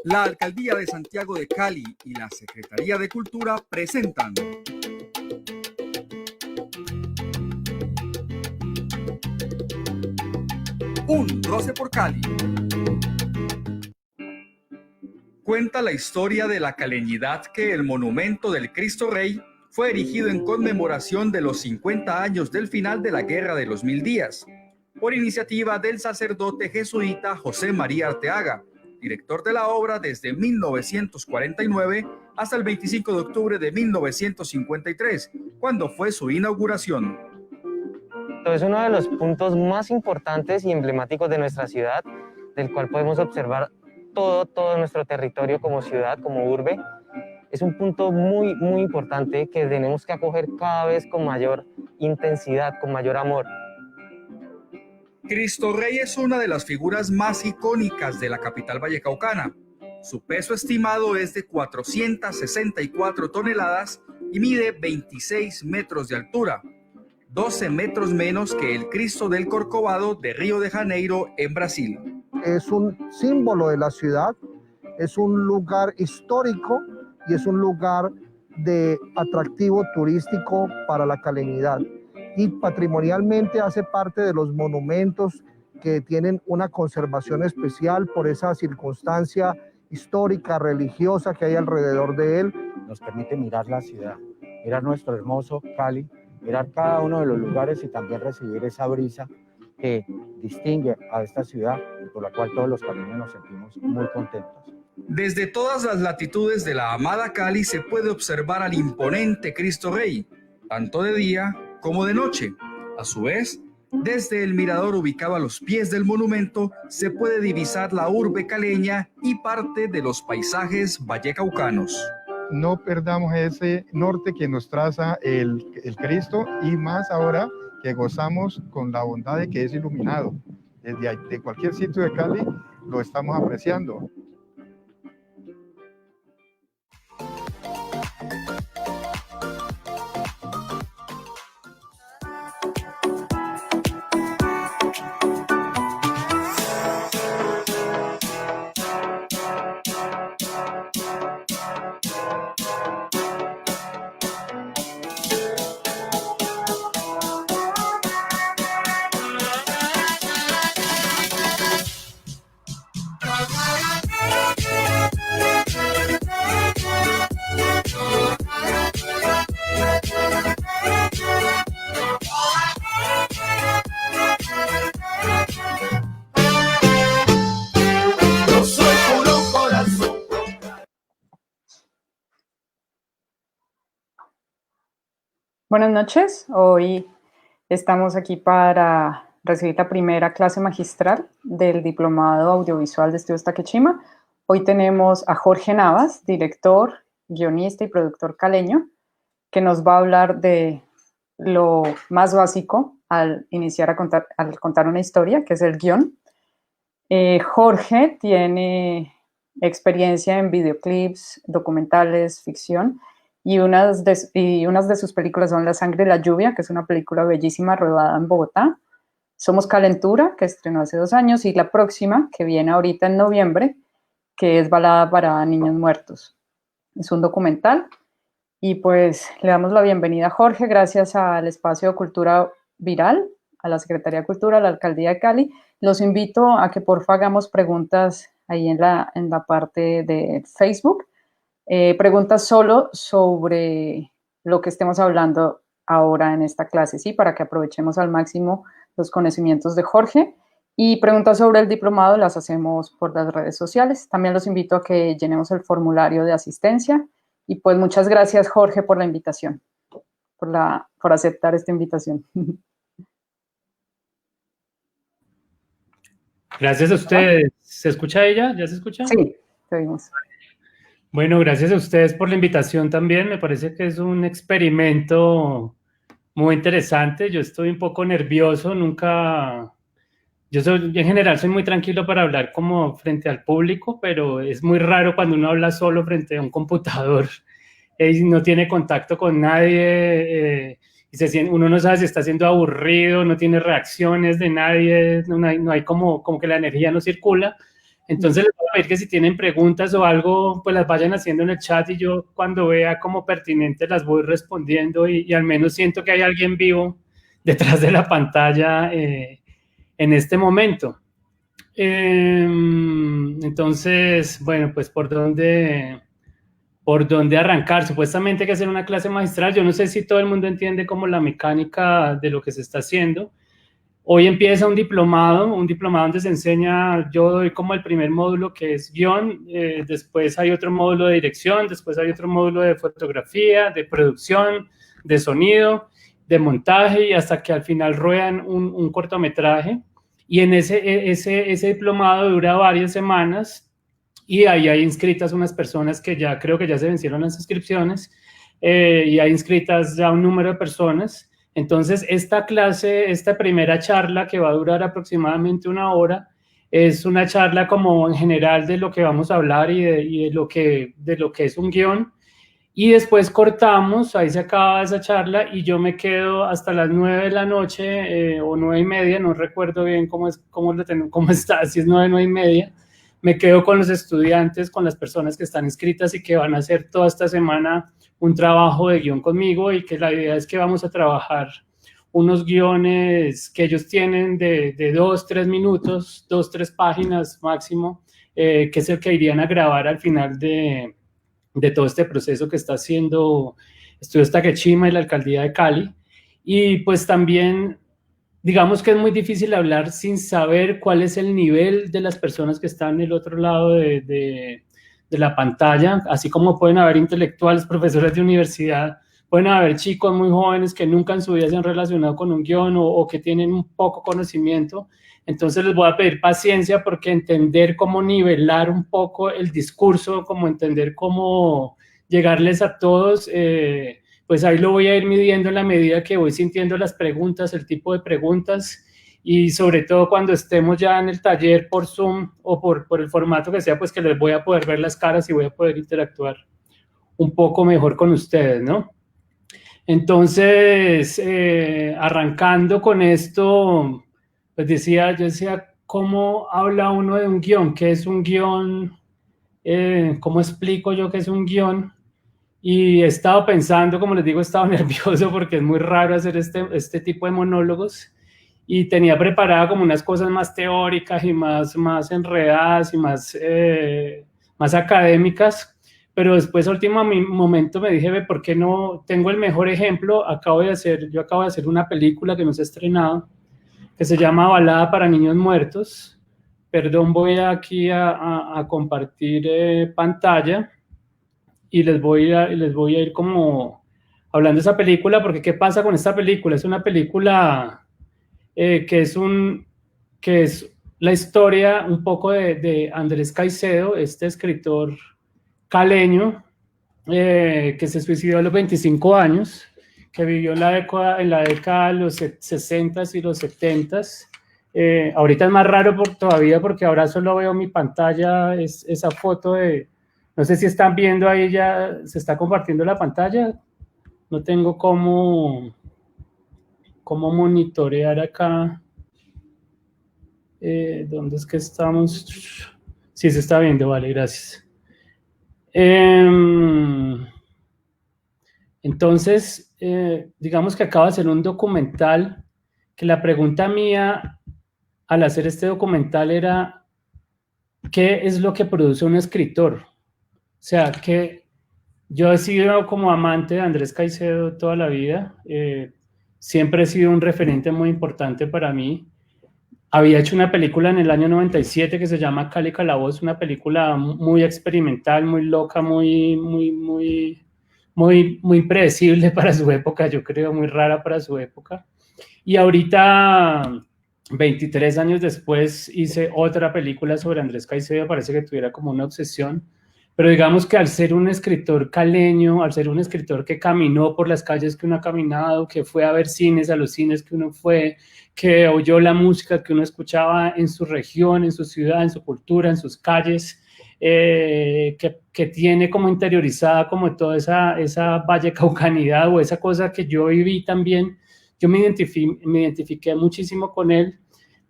La Alcaldía de Santiago de Cali y la Secretaría de Cultura presentan Un roce por Cali. Cuenta la historia de la caleñidad que el monumento del Cristo Rey fue erigido en conmemoración de los 50 años del final de la Guerra de los 1000 días, por iniciativa del sacerdote jesuita José María Arteaga, director de la obra desde 1949 hasta el 25 de octubre de 1953, cuando fue su inauguración. Es uno de los puntos más importantes y emblemáticos de nuestra ciudad, del cual podemos observar todo nuestro territorio como ciudad, como urbe. Es un punto muy importante que tenemos que acoger cada vez con mayor intensidad, con mayor amor. Cristo Rey es una de las figuras más icónicas de la capital vallecaucana. Su peso estimado es de 464 toneladas y mide 26 metros de altura, 12 metros menos que el Cristo del Corcovado de Río de Janeiro en Brasil. Es un símbolo de la ciudad, es un lugar histórico y es un lugar de atractivo turístico para la caleñidad. Y patrimonialmente hace parte de los monumentos que tienen una conservación especial por esa circunstancia histórica, religiosa que hay alrededor de él. Nos permite mirar la ciudad, mirar nuestro hermoso Cali, mirar cada uno de los lugares y también recibir esa brisa que distingue a esta ciudad y por la cual todos los caleños nos sentimos muy contentos. Desde todas las latitudes de la amada Cali se puede observar al imponente Cristo Rey, tanto de día como de noche. A su vez, desde el mirador ubicado a los pies del monumento se puede divisar la urbe caleña y parte de los paisajes vallecaucanos. No perdamos ese norte que nos traza el Cristo, y más ahora que gozamos con la bondad de que es iluminado. De cualquier sitio de Cali lo estamos apreciando. Buenas noches, hoy estamos aquí para recibir la primera clase magistral del Diplomado Audiovisual de Estudios Takeshima. Hoy tenemos a Jorge Navas, director, guionista y productor caleño, que nos va a hablar de lo más básico al iniciar al contar una historia, que es el guión. Jorge tiene experiencia en videoclips, documentales, ficción, y unas de sus películas son La sangre y la lluvia, que es una película bellísima rodada en Bogotá, Somos Calentura, que estrenó hace 2 años, y la próxima, que viene ahorita en noviembre, que es Balada para Niños Muertos. Es un documental. Y pues le damos la bienvenida a Jorge, gracias al Espacio de Cultura Viral, a la Secretaría de Cultura, a la Alcaldía de Cali. Los invito a que porfa hagamos preguntas ahí en la parte de Facebook. Preguntas solo sobre lo que estemos hablando ahora en esta clase, ¿sí? Para que aprovechemos al máximo los conocimientos de Jorge. Y preguntas sobre el diplomado las hacemos por las redes sociales. También los invito a que llenemos el formulario de asistencia. Y pues muchas gracias, Jorge, por la invitación, por aceptar esta invitación. Gracias a ustedes. ¿Se escucha ella? ¿Ya se escucha? Sí, te oímos. Bueno, gracias a ustedes por la invitación también. Me parece que es un experimento muy interesante. Yo estoy un poco nervioso, yo en general soy muy tranquilo para hablar como frente al público, pero es muy raro cuando uno habla solo frente a un computador y no tiene contacto con nadie y uno no sabe si está siendo aburrido, no tiene reacciones de nadie, no hay como que la energía no circula. Entonces les voy a pedir que si tienen preguntas o algo, pues las vayan haciendo en el chat y yo cuando vea como pertinente las voy respondiendo y al menos siento que hay alguien vivo detrás de la pantalla en este momento. Entonces, bueno, pues ¿por dónde arrancar? Supuestamente hay que hacer una clase magistral. Yo no sé si todo el mundo entiende como la mecánica de lo que se está haciendo. Hoy empieza un diplomado donde se enseña, yo doy como el primer módulo que es guión, después hay otro módulo de dirección, después hay otro módulo de fotografía, de producción, de sonido, de montaje y hasta que al final ruedan un cortometraje. Y en ese diplomado dura varias semanas y ahí hay inscritas unas personas que ya creo que ya se vencieron las inscripciones y hay inscritas ya un número de personas. Entonces, esta clase, esta primera charla que va a durar aproximadamente 1 hora, es una charla como en general de lo que vamos a hablar y de lo que es un guión. Y después cortamos, ahí se acaba esa charla y yo me quedo hasta las 9 de la noche o 9:30, no recuerdo bien cómo está, si es 9:30. Me quedo con los estudiantes, con las personas que están inscritas y que van a hacer toda esta semana un trabajo de guión conmigo y que la idea es que vamos a trabajar unos guiones que ellos tienen de 2-3 minutos, 2-3 páginas máximo, que es el que irían a grabar al final de todo este proceso que está haciendo Estudios Takeshima y la Alcaldía de Cali. Y pues también, digamos que es muy difícil hablar sin saber cuál es el nivel de las personas que están del otro lado de la pantalla, así como pueden haber intelectuales, profesores de universidad, pueden haber chicos muy jóvenes que nunca en su vida se han relacionado con un guión o que tienen un poco conocimiento. Entonces les voy a pedir paciencia porque entender cómo nivelar un poco el discurso, como entender cómo llegarles a todos, pues ahí lo voy a ir midiendo en la medida que voy sintiendo las preguntas, el tipo de preguntas y sobre todo cuando estemos ya en el taller por Zoom o por el formato que sea, pues que les voy a poder ver las caras y voy a poder interactuar un poco mejor con ustedes, ¿no? Entonces, arrancando con esto, pues yo decía, ¿cómo habla uno de un guión? ¿Qué es un guión? ¿Cómo explico yo qué es un guión? Y he estado pensando, como les digo, he estado nervioso porque es muy raro hacer este tipo de monólogos y tenía preparada como unas cosas más teóricas y más enredadas y más académicas, pero después, último momento, me dije, ¿por qué no? Tengo el mejor ejemplo, yo acabo de hacer una película que no se ha estrenado, que se llama Balada para Niños Muertos. Perdón, voy aquí a compartir pantalla y les voy a ir como hablando de esa película, porque ¿qué pasa con esta película? Es una película que es la historia un poco de Andrés Caicedo, este escritor caleño que se suicidó a los 25 años, que vivió en la década de los 60s y los 70s. Ahorita es más raro todavía porque ahora solo veo mi pantalla, esa foto no sé si están viendo ahí, ya se está compartiendo la pantalla, no tengo cómo monitorear acá. ¿Dónde es que estamos? Sí, se está viendo, vale, gracias. Entonces, digamos que acabo de hacer un documental, que la pregunta mía al hacer este documental era, ¿qué es lo que produce un escritor? O sea, que yo he sido como amante de Andrés Caicedo toda la vida, siempre he sido un referente muy importante para mí. Había hecho una película en el año 97 que se llama Cali Calabozo, una película muy experimental, muy loca, muy predecible para su época, yo creo, muy rara para su época. Y ahorita, 23 años después, hice otra película sobre Andrés Caicedo, parece que tuviera como una obsesión, pero digamos que al ser un escritor caleño, al ser un escritor que caminó por las calles que uno ha caminado, que fue a ver cines, a los cines que uno fue, que oyó la música que uno escuchaba en su región, en su ciudad, en su cultura, en sus calles, que tiene como interiorizada como toda esa vallecaucanidad o esa cosa que yo viví también. Yo me identifiqué muchísimo con él,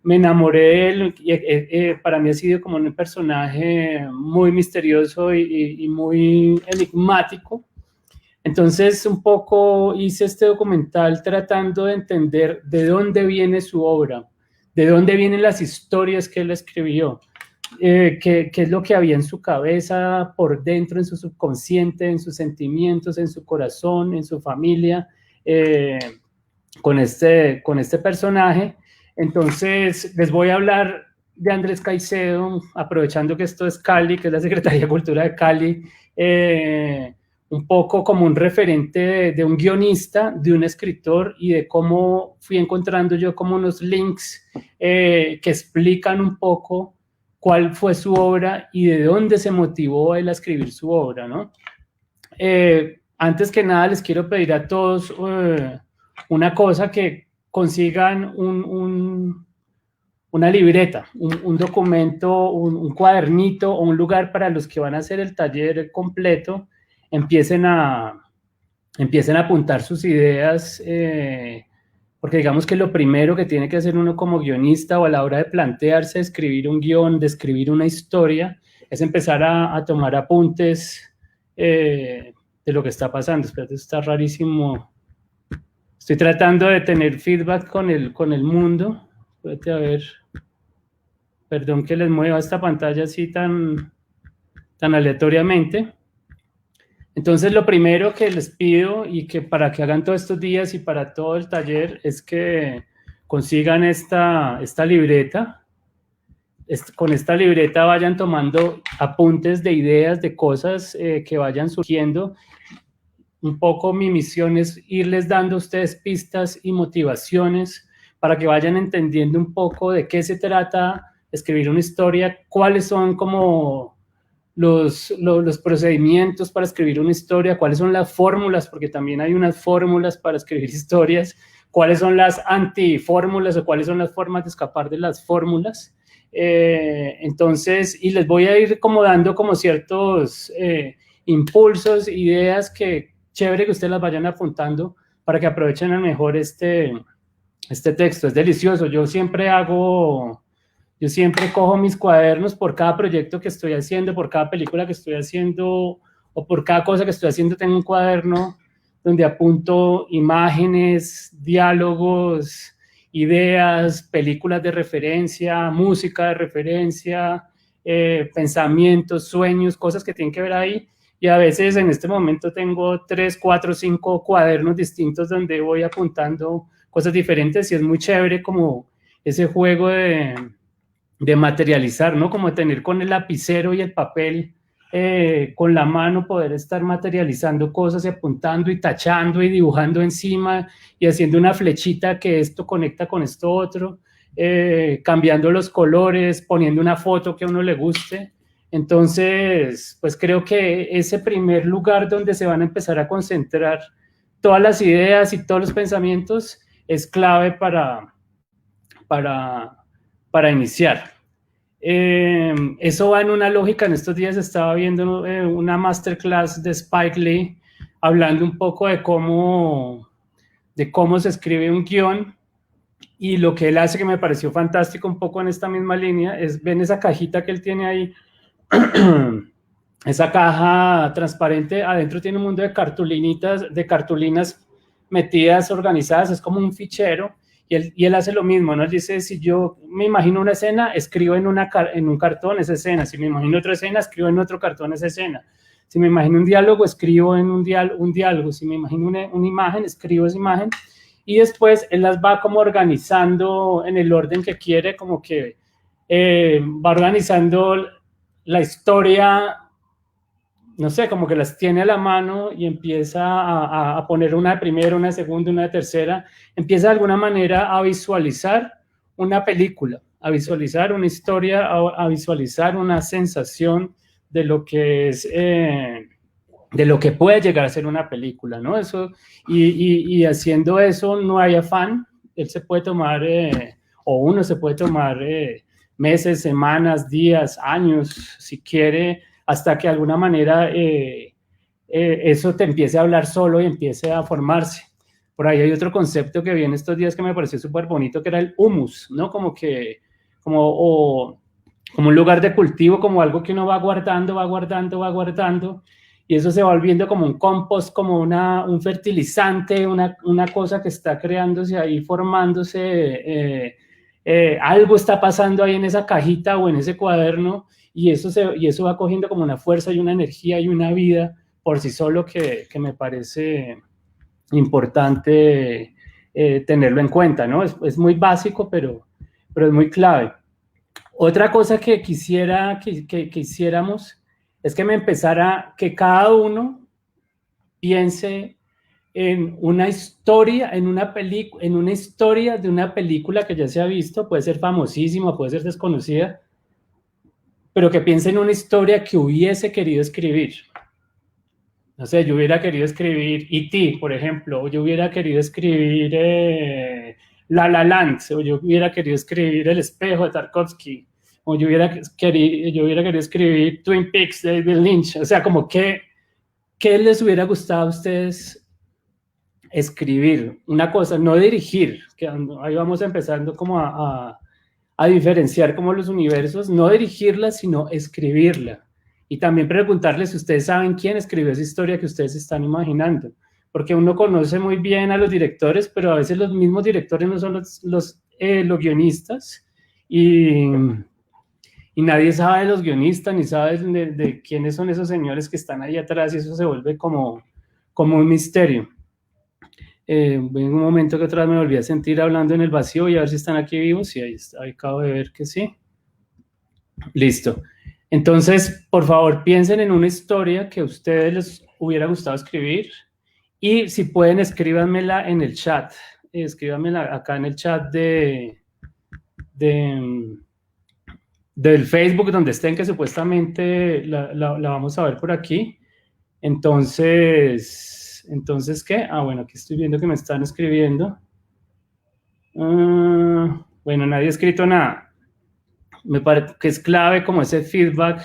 me enamoré de él, y para mí ha sido como un personaje muy misterioso y muy enigmático. Entonces, un poco hice este documental tratando de entender de dónde viene su obra, de dónde vienen las historias que él escribió, qué es lo que había en su cabeza, por dentro, en su subconsciente, en sus sentimientos, en su corazón, en su familia, con este personaje. Entonces, les voy a hablar de Andrés Caicedo, aprovechando que esto es Cali, que es la Secretaría de Cultura de Cali, un poco como un referente de un guionista, de un escritor, y de cómo fui encontrando yo como unos links que explican un poco cuál fue su obra y de dónde se motivó él a escribir su obra, ¿no? Antes que nada, les quiero pedir a todos una cosa, que consigan una libreta, un documento, un cuadernito o un lugar para los que van a hacer el taller completo, empiecen a apuntar sus ideas, porque digamos que lo primero que tiene que hacer uno como guionista o a la hora de plantearse escribir un guión, de escribir una historia, es empezar a tomar apuntes de lo que está pasando. Espérate, está rarísimo. Estoy tratando de tener feedback con el mundo. Espérate, a ver. Perdón que les mueva esta pantalla así tan aleatoriamente. Entonces, lo primero que les pido, y que para que hagan todos estos días y para todo el taller, es que consigan esta libreta. Con esta libreta vayan tomando apuntes de ideas, de cosas que vayan surgiendo. Un poco mi misión es irles dando a ustedes pistas y motivaciones para que vayan entendiendo un poco de qué se trata escribir una historia, cuáles son como los procedimientos para escribir una historia, cuáles son las fórmulas, porque también hay unas fórmulas para escribir historias, cuáles son las antifórmulas o cuáles son las formas de escapar de las fórmulas. Entonces, y les voy a ir como dando como ciertos impulsos, ideas que chévere que ustedes las vayan apuntando para que aprovechen al mejor este texto. Es delicioso. Yo siempre cojo mis cuadernos por cada proyecto que estoy haciendo, por cada película que estoy haciendo o por cada cosa que estoy haciendo. Tengo un cuaderno donde apunto imágenes, diálogos, ideas, películas de referencia, música de referencia, pensamientos, sueños, cosas que tienen que ver ahí. Y a veces en este momento tengo 3, 4, 5 cuadernos distintos donde voy apuntando cosas diferentes, y es muy chévere como ese juego de materializar, ¿no? Como tener con el lapicero y el papel, con la mano, poder estar materializando cosas y apuntando y tachando y dibujando encima y haciendo una flechita que esto conecta con esto otro, cambiando los colores, poniendo una foto que a uno le guste. Entonces, pues creo que ese primer lugar donde se van a empezar a concentrar todas las ideas y todos los pensamientos es clave para iniciar. Eso va en una lógica. En estos días estaba viendo una masterclass de Spike Lee hablando un poco de cómo se escribe un guión, y lo que él hace, que me pareció fantástico un poco en esta misma línea, es, ven esa cajita que él tiene ahí, esa caja transparente, adentro tiene un mundo de cartulinas metidas, organizadas, es como un fichero, y él hace lo mismo, ¿no? Él dice, si yo me imagino una escena, escribo en un cartón esa escena, si me imagino otra escena, escribo en otro cartón esa escena, si me imagino un diálogo, escribo en un diálogo, si me imagino una imagen, escribo esa imagen, y después él las va como organizando en el orden que quiere, como que va organizando la historia, no sé, como que las tiene a la mano y empieza a poner una de primera, una de segunda, una de tercera, empieza de alguna manera a visualizar una película, a visualizar una historia, a visualizar una sensación de lo que es, de lo que puede llegar a ser una película, ¿no? Eso, y haciendo eso no hay afán, él se puede tomar, o uno se puede tomar meses, semanas, días, años, si quiere, hasta que de alguna manera eso te empiece a hablar solo y empiece a formarse. Por ahí hay otro concepto que vi en estos días que me pareció súper bonito, que era el humus, ¿no? Como un lugar de cultivo, como algo que uno va guardando, y eso se va volviendo como un compost, como un fertilizante, una cosa que está creándose ahí, formándose, algo está pasando ahí en esa cajita o en ese cuaderno, y eso va cogiendo como una fuerza y una energía y una vida por sí solo que me parece importante tenerlo en cuenta, ¿no? Es muy básico, pero es muy clave. Otra cosa que quisiera que hiciéramos es que me empezara, que cada uno piense en una historia, en una historia de una película que ya se ha visto, puede ser famosísima, puede ser desconocida, pero que piense en una historia que hubiese querido escribir. No sé, yo hubiera querido escribir E.T., por ejemplo, o yo hubiera querido escribir La La Land, o yo hubiera querido escribir El Espejo de Tarkovsky, o yo hubiera querido escribir Twin Peaks de David Lynch. O sea, como ¿qué les hubiera gustado a ustedes escribir? Una cosa, no dirigir, que ahí vamos empezando como a diferenciar como los universos, no dirigirla, sino escribirla. Y también preguntarles si ustedes saben quién escribió esa historia que ustedes están imaginando. Porque uno conoce muy bien a los directores, pero a veces los mismos directores no son los guionistas. Y nadie sabe de los guionistas, ni sabe de quiénes son esos señores que están ahí atrás, y eso se vuelve como un misterio. En un momento que otra vez me volví a sentir hablando en el vacío y a ver si están aquí vivos, y ahí acabo de ver que sí. Listo. Entonces, por favor, piensen en una historia que a ustedes les hubiera gustado escribir, y si pueden, escríbanmela en el chat. Escríbanmela acá en el chat del Facebook, donde estén, que supuestamente la vamos a ver por aquí. Entonces, ¿qué? Bueno, aquí estoy viendo que me están escribiendo. Bueno, nadie ha escrito nada. Me parece que es clave como ese feedback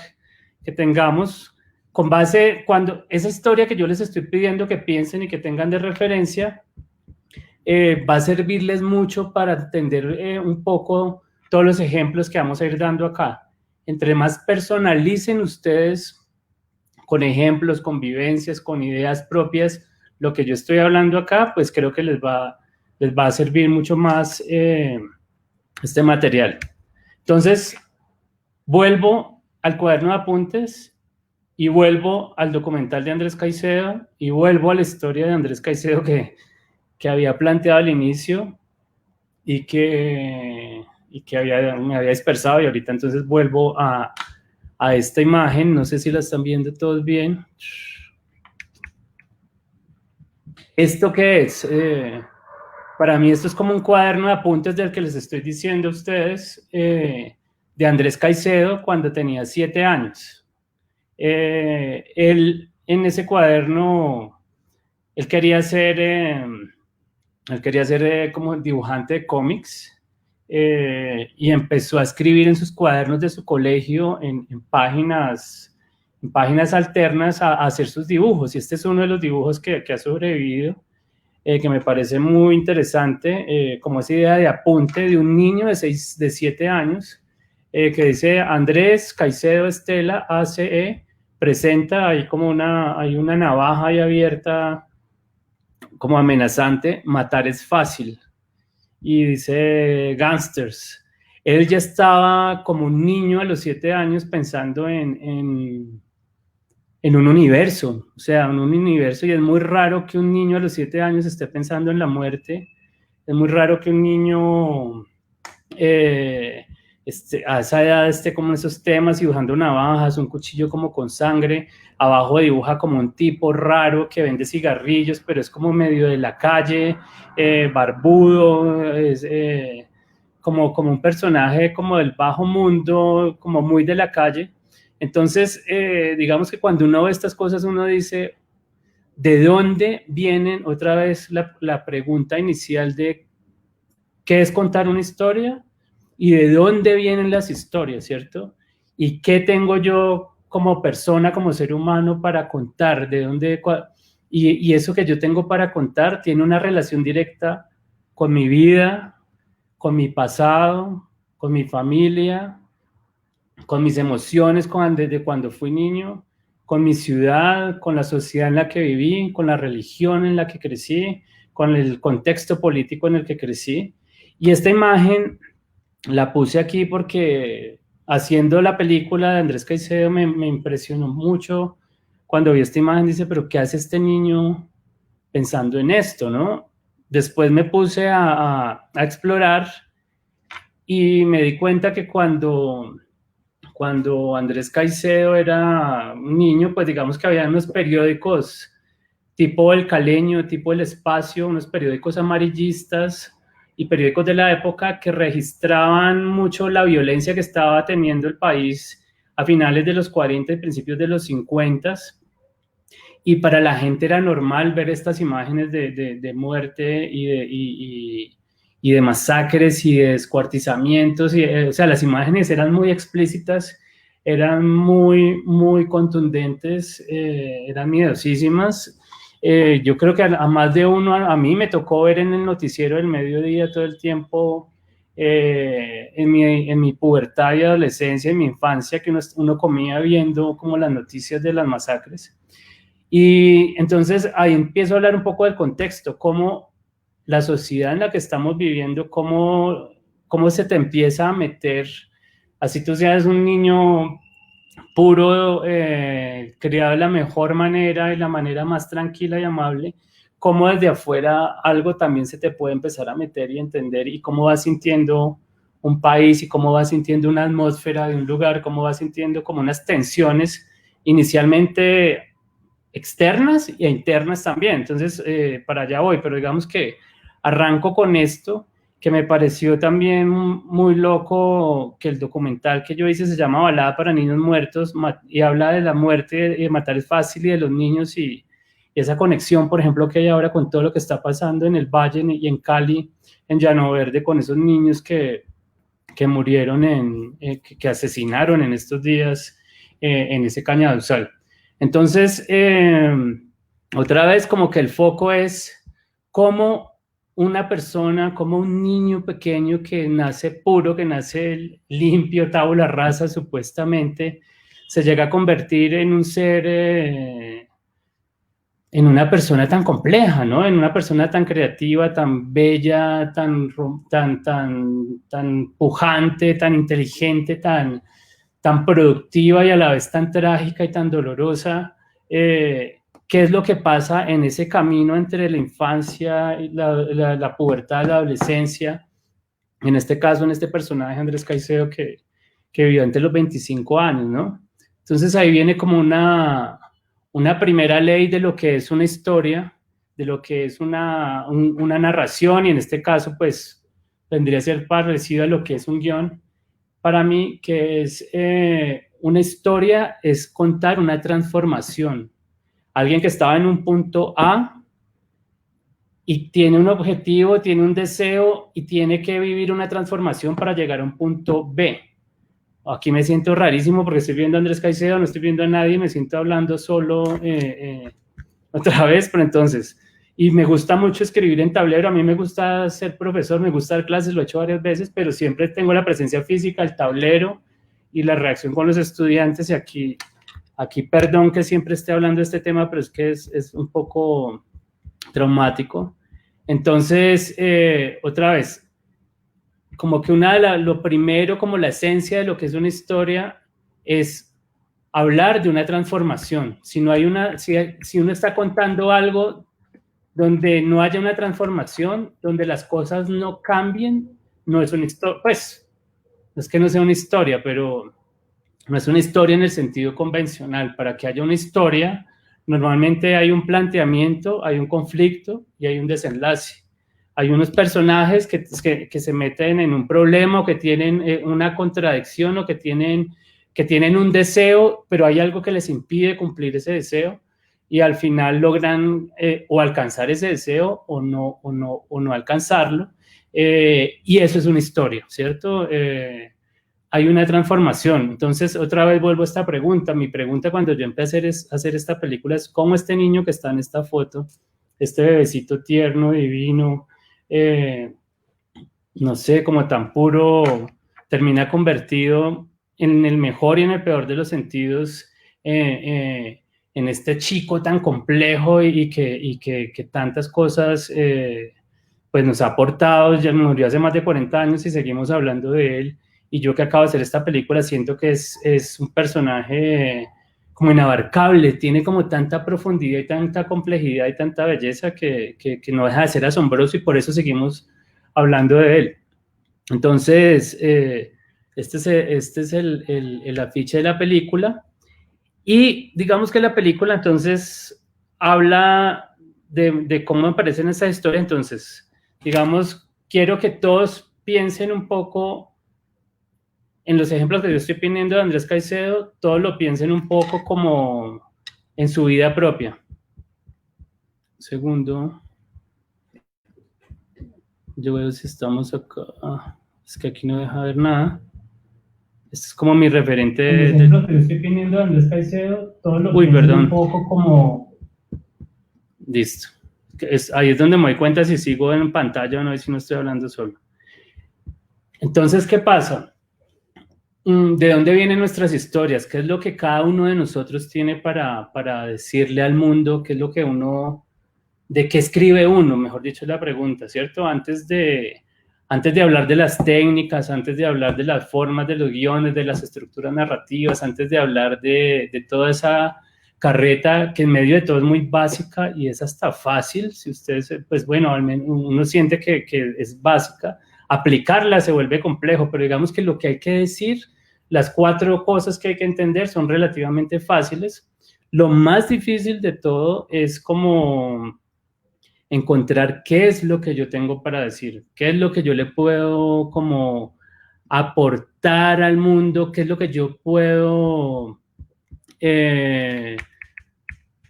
que tengamos con base, cuando esa historia que yo les estoy pidiendo que piensen y que tengan de referencia, va a servirles mucho para entender un poco todos los ejemplos que vamos a ir dando acá. Entre más personalicen ustedes con ejemplos, con vivencias, con ideas propias, lo que yo estoy hablando acá, pues creo que les va a servir mucho más este material. Entonces, vuelvo al cuaderno de apuntes y vuelvo al documental de Andrés Caicedo y vuelvo a la historia de Andrés Caicedo que había planteado al inicio y que me había dispersado, y ahorita entonces vuelvo a esta imagen. No sé si la están viendo todos bien. ¿Esto qué es? Para mí esto es como un cuaderno de apuntes del que les estoy diciendo a ustedes, de Andrés Caicedo cuando tenía 7 años. Él, en ese cuaderno, él quería ser como dibujante de cómics, y empezó a escribir en sus cuadernos de su colegio, en páginas alternas, a hacer sus dibujos, y este es uno de los dibujos que ha sobrevivido. que me parece muy interesante, como esa idea de apunte de un niño de 7 años, que dice Andrés Caicedo Estela, ACE, presenta ahí como hay una navaja ahí abierta, como amenazante, matar es fácil. Y dice Gangsters. Él ya estaba como un niño a los 7 años pensando en un universo, o sea, en un universo, y es muy raro que un niño a los 7 años esté pensando en la muerte, es muy raro que un niño a esa edad esté como en esos temas, dibujando navajas, un cuchillo como con sangre, abajo dibuja como un tipo raro que vende cigarrillos, pero es como medio de la calle, barbudo, es como un personaje como del bajo mundo, como muy de la calle. Entonces, digamos que cuando uno ve estas cosas, uno dice, ¿de dónde vienen otra vez la pregunta inicial de qué es contar una historia? Y de dónde vienen las historias, ¿cierto? Y qué tengo yo como persona, como ser humano para contar, de dónde, y eso que yo tengo para contar tiene una relación directa con mi vida, con mi pasado, con mi familia, con mis emociones desde cuando fui niño, con mi ciudad, con la sociedad en la que viví, con la religión en la que crecí, con el contexto político en el que crecí. Y esta imagen la puse aquí porque haciendo la película de Andrés Caicedo me impresionó mucho cuando vi esta imagen. Dice, pero ¿qué hace este niño pensando en esto, no? Después me puse a explorar y me di cuenta que cuando Andrés Caicedo era un niño, pues digamos que había unos periódicos tipo El Caleño, tipo El Espacio, unos periódicos amarillistas y periódicos de la época que registraban mucho la violencia que estaba teniendo el país a finales de los 40 y principios de los 50. Y para la gente era normal ver estas imágenes de muerte y de masacres y de descuartizamientos. O sea, las imágenes eran muy explícitas, eran muy, muy contundentes, eran miedosísimas. Yo creo que a más de uno, a mí me tocó ver en el noticiero del mediodía todo el tiempo, en mi pubertad y adolescencia, en mi infancia, que uno comía viendo como las noticias de las masacres. Y entonces ahí empiezo a hablar un poco del contexto, cómo la sociedad en la que estamos viviendo, cómo se te empieza a meter, así tú seas un niño puro, criado de la mejor manera y la manera más tranquila y amable, cómo desde afuera algo también se te puede empezar a meter y entender, y cómo vas sintiendo un país y cómo vas sintiendo una atmósfera de un lugar, cómo vas sintiendo como unas tensiones inicialmente externas e internas también. Entonces, para allá voy, pero digamos que arranco con esto, que me pareció también muy loco, que el documental que yo hice se llama Balada para Niños Muertos, y habla de la muerte, de matar es fácil, y de los niños, y esa conexión, por ejemplo, que hay ahora con todo lo que está pasando en el Valle y en Cali, en Llano Verde, con esos niños que murieron, que asesinaron en estos días en ese cañaduzal. Entonces, otra vez como que el foco es cómo una persona, como un niño pequeño que nace puro, que nace limpio, tabula rasa supuestamente, se llega a convertir en un ser, en una persona tan compleja, ¿no? En una persona tan creativa, tan bella, tan pujante, tan inteligente, tan productiva y a la vez tan trágica y tan dolorosa. ¿Qué es lo que pasa en ese camino entre la infancia, y la pubertad, la adolescencia? En este caso, en este personaje, Andrés Caicedo, que vivió entre los 25 años, ¿no? Entonces ahí viene como una primera ley de lo que es una historia, de lo que es una narración, y en este caso, pues, vendría a ser parecido a lo que es un guión. Para mí, que es una historia, es contar una transformación. Alguien que estaba en un punto A y tiene un objetivo, tiene un deseo y tiene que vivir una transformación para llegar a un punto B. Aquí me siento rarísimo porque estoy viendo a Andrés Caicedo, no estoy viendo a nadie, me siento hablando solo otra vez, pero entonces, Y me gusta mucho escribir en tablero. A mí me gusta ser profesor, me gusta dar clases, lo he hecho varias veces, pero siempre tengo la presencia física, el tablero y la reacción con los estudiantes. Y aquí perdón que siempre esté hablando de este tema, pero es que es un poco traumático. Entonces, otra vez, como que lo primero, como la esencia de lo que es una historia, es hablar de una transformación. Si uno está contando algo donde no haya una transformación, donde las cosas no cambien, no es una historia, pues, no es que no sea una historia, pero no es una historia en el sentido convencional. Para que haya una historia, normalmente hay un planteamiento, hay un conflicto y hay un desenlace. Hay unos personajes que se meten en un problema o que tienen una contradicción o que tienen un deseo, pero hay algo que les impide cumplir ese deseo y al final logran o alcanzar ese deseo o no alcanzarlo. Y eso es una historia, ¿cierto? Hay una transformación. Entonces, otra vez vuelvo a esta pregunta. Mi pregunta cuando yo empecé a hacer esta película es cómo este niño que está en esta foto, este bebecito tierno, divino, no sé, como tan puro, termina convertido en el mejor y en el peor de los sentidos, en este chico tan complejo y que tantas cosas pues nos ha aportado. Ya murió hace más de 40 años y seguimos hablando de él. Y yo que acabo de hacer esta película siento que es un personaje como inabarcable, tiene como tanta profundidad y tanta complejidad y tanta belleza que no deja de ser asombroso y por eso seguimos hablando de él. Entonces, este es el afiche de la película y digamos que la película entonces habla de cómo aparecen esas historias. Entonces, digamos, quiero que todos piensen un poco en los ejemplos que yo estoy poniendo de Andrés Caicedo, todos lo piensen un poco como en su vida propia. Un segundo. Yo veo si estamos acá. Es que aquí no deja ver nada. Este es como mi referente de lo que yo estoy poniendo de Andrés Caicedo, todos lo piensen un poco como... Listo. Ahí es donde me doy cuenta si sigo en pantalla o no, y si no estoy hablando solo. Entonces, ¿qué pasa? ¿De dónde vienen nuestras historias? ¿Qué es lo que cada uno de nosotros tiene para decirle al mundo? ¿Qué es lo que de qué escribe uno? Mejor dicho, es la pregunta, ¿cierto? Antes de hablar de las técnicas, antes de hablar de las formas de los guiones, de las estructuras narrativas, antes de hablar de toda esa carreta que en medio de todo es muy básica y es hasta fácil, si ustedes, pues bueno, al menos uno siente que es básica, aplicarla se vuelve complejo, pero digamos que lo que hay que decir, las 4 cosas que hay que entender son relativamente fáciles. Lo más difícil de todo es como encontrar qué es lo que yo tengo para decir, qué es lo que yo le puedo como aportar al mundo, qué es lo que yo puedo,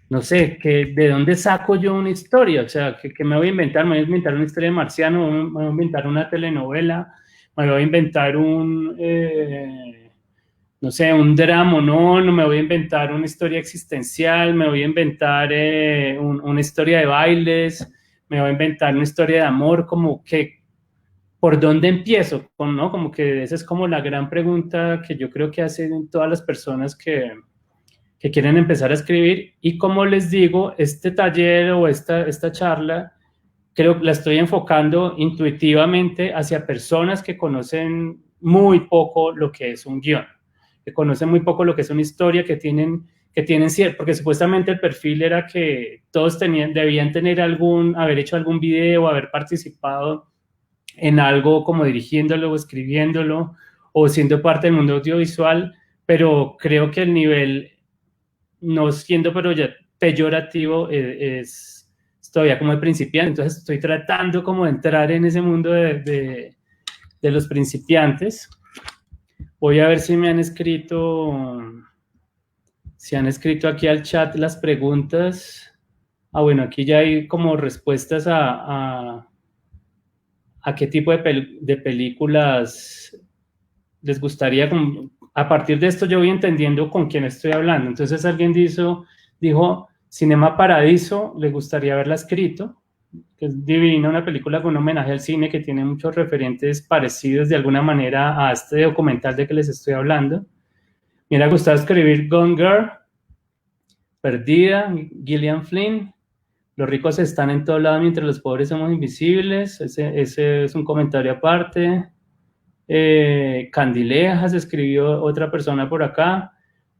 no sé, de dónde saco yo una historia, o sea, que me voy a inventar, me voy a inventar una historia de marciano, me voy a inventar una telenovela, me voy a inventar no sé, un drama, no me voy a inventar una historia existencial, me voy a inventar una historia de bailes, me voy a inventar una historia de amor, como que, ¿por dónde empiezo? ¿No? Como que esa es como la gran pregunta que yo creo que hacen todas las personas que quieren empezar a escribir. Y como les digo, este taller o esta charla, creo que la estoy enfocando intuitivamente hacia personas que conocen muy poco lo que es un guión, que conocen muy poco lo que es una historia, que tienen cierto, porque supuestamente el perfil era que todos debían haber hecho algún video, haber participado en algo como dirigiéndolo o escribiéndolo o siendo parte del mundo audiovisual, pero creo que el nivel, no siendo peyorativo, es todavía como de principiante. Entonces estoy tratando como de entrar en ese mundo de los principiantes. Voy a ver si me han escrito, aquí al chat las preguntas. Bueno, aquí ya hay como respuestas a qué tipo de películas les gustaría. A partir de esto yo voy entendiendo con quién estoy hablando. Entonces alguien dijo, Cinema Paradiso, le gustaría haberla escrito, que es divina, una película con un homenaje al cine que tiene muchos referentes parecidos de alguna manera a este documental de que les estoy hablando. Me hubiera gustado escribir Gone Girl, Perdida, Gillian Flynn, Los ricos están en todo lado mientras los pobres somos invisibles, ese es un comentario aparte. Candilejas, escribió otra persona por acá.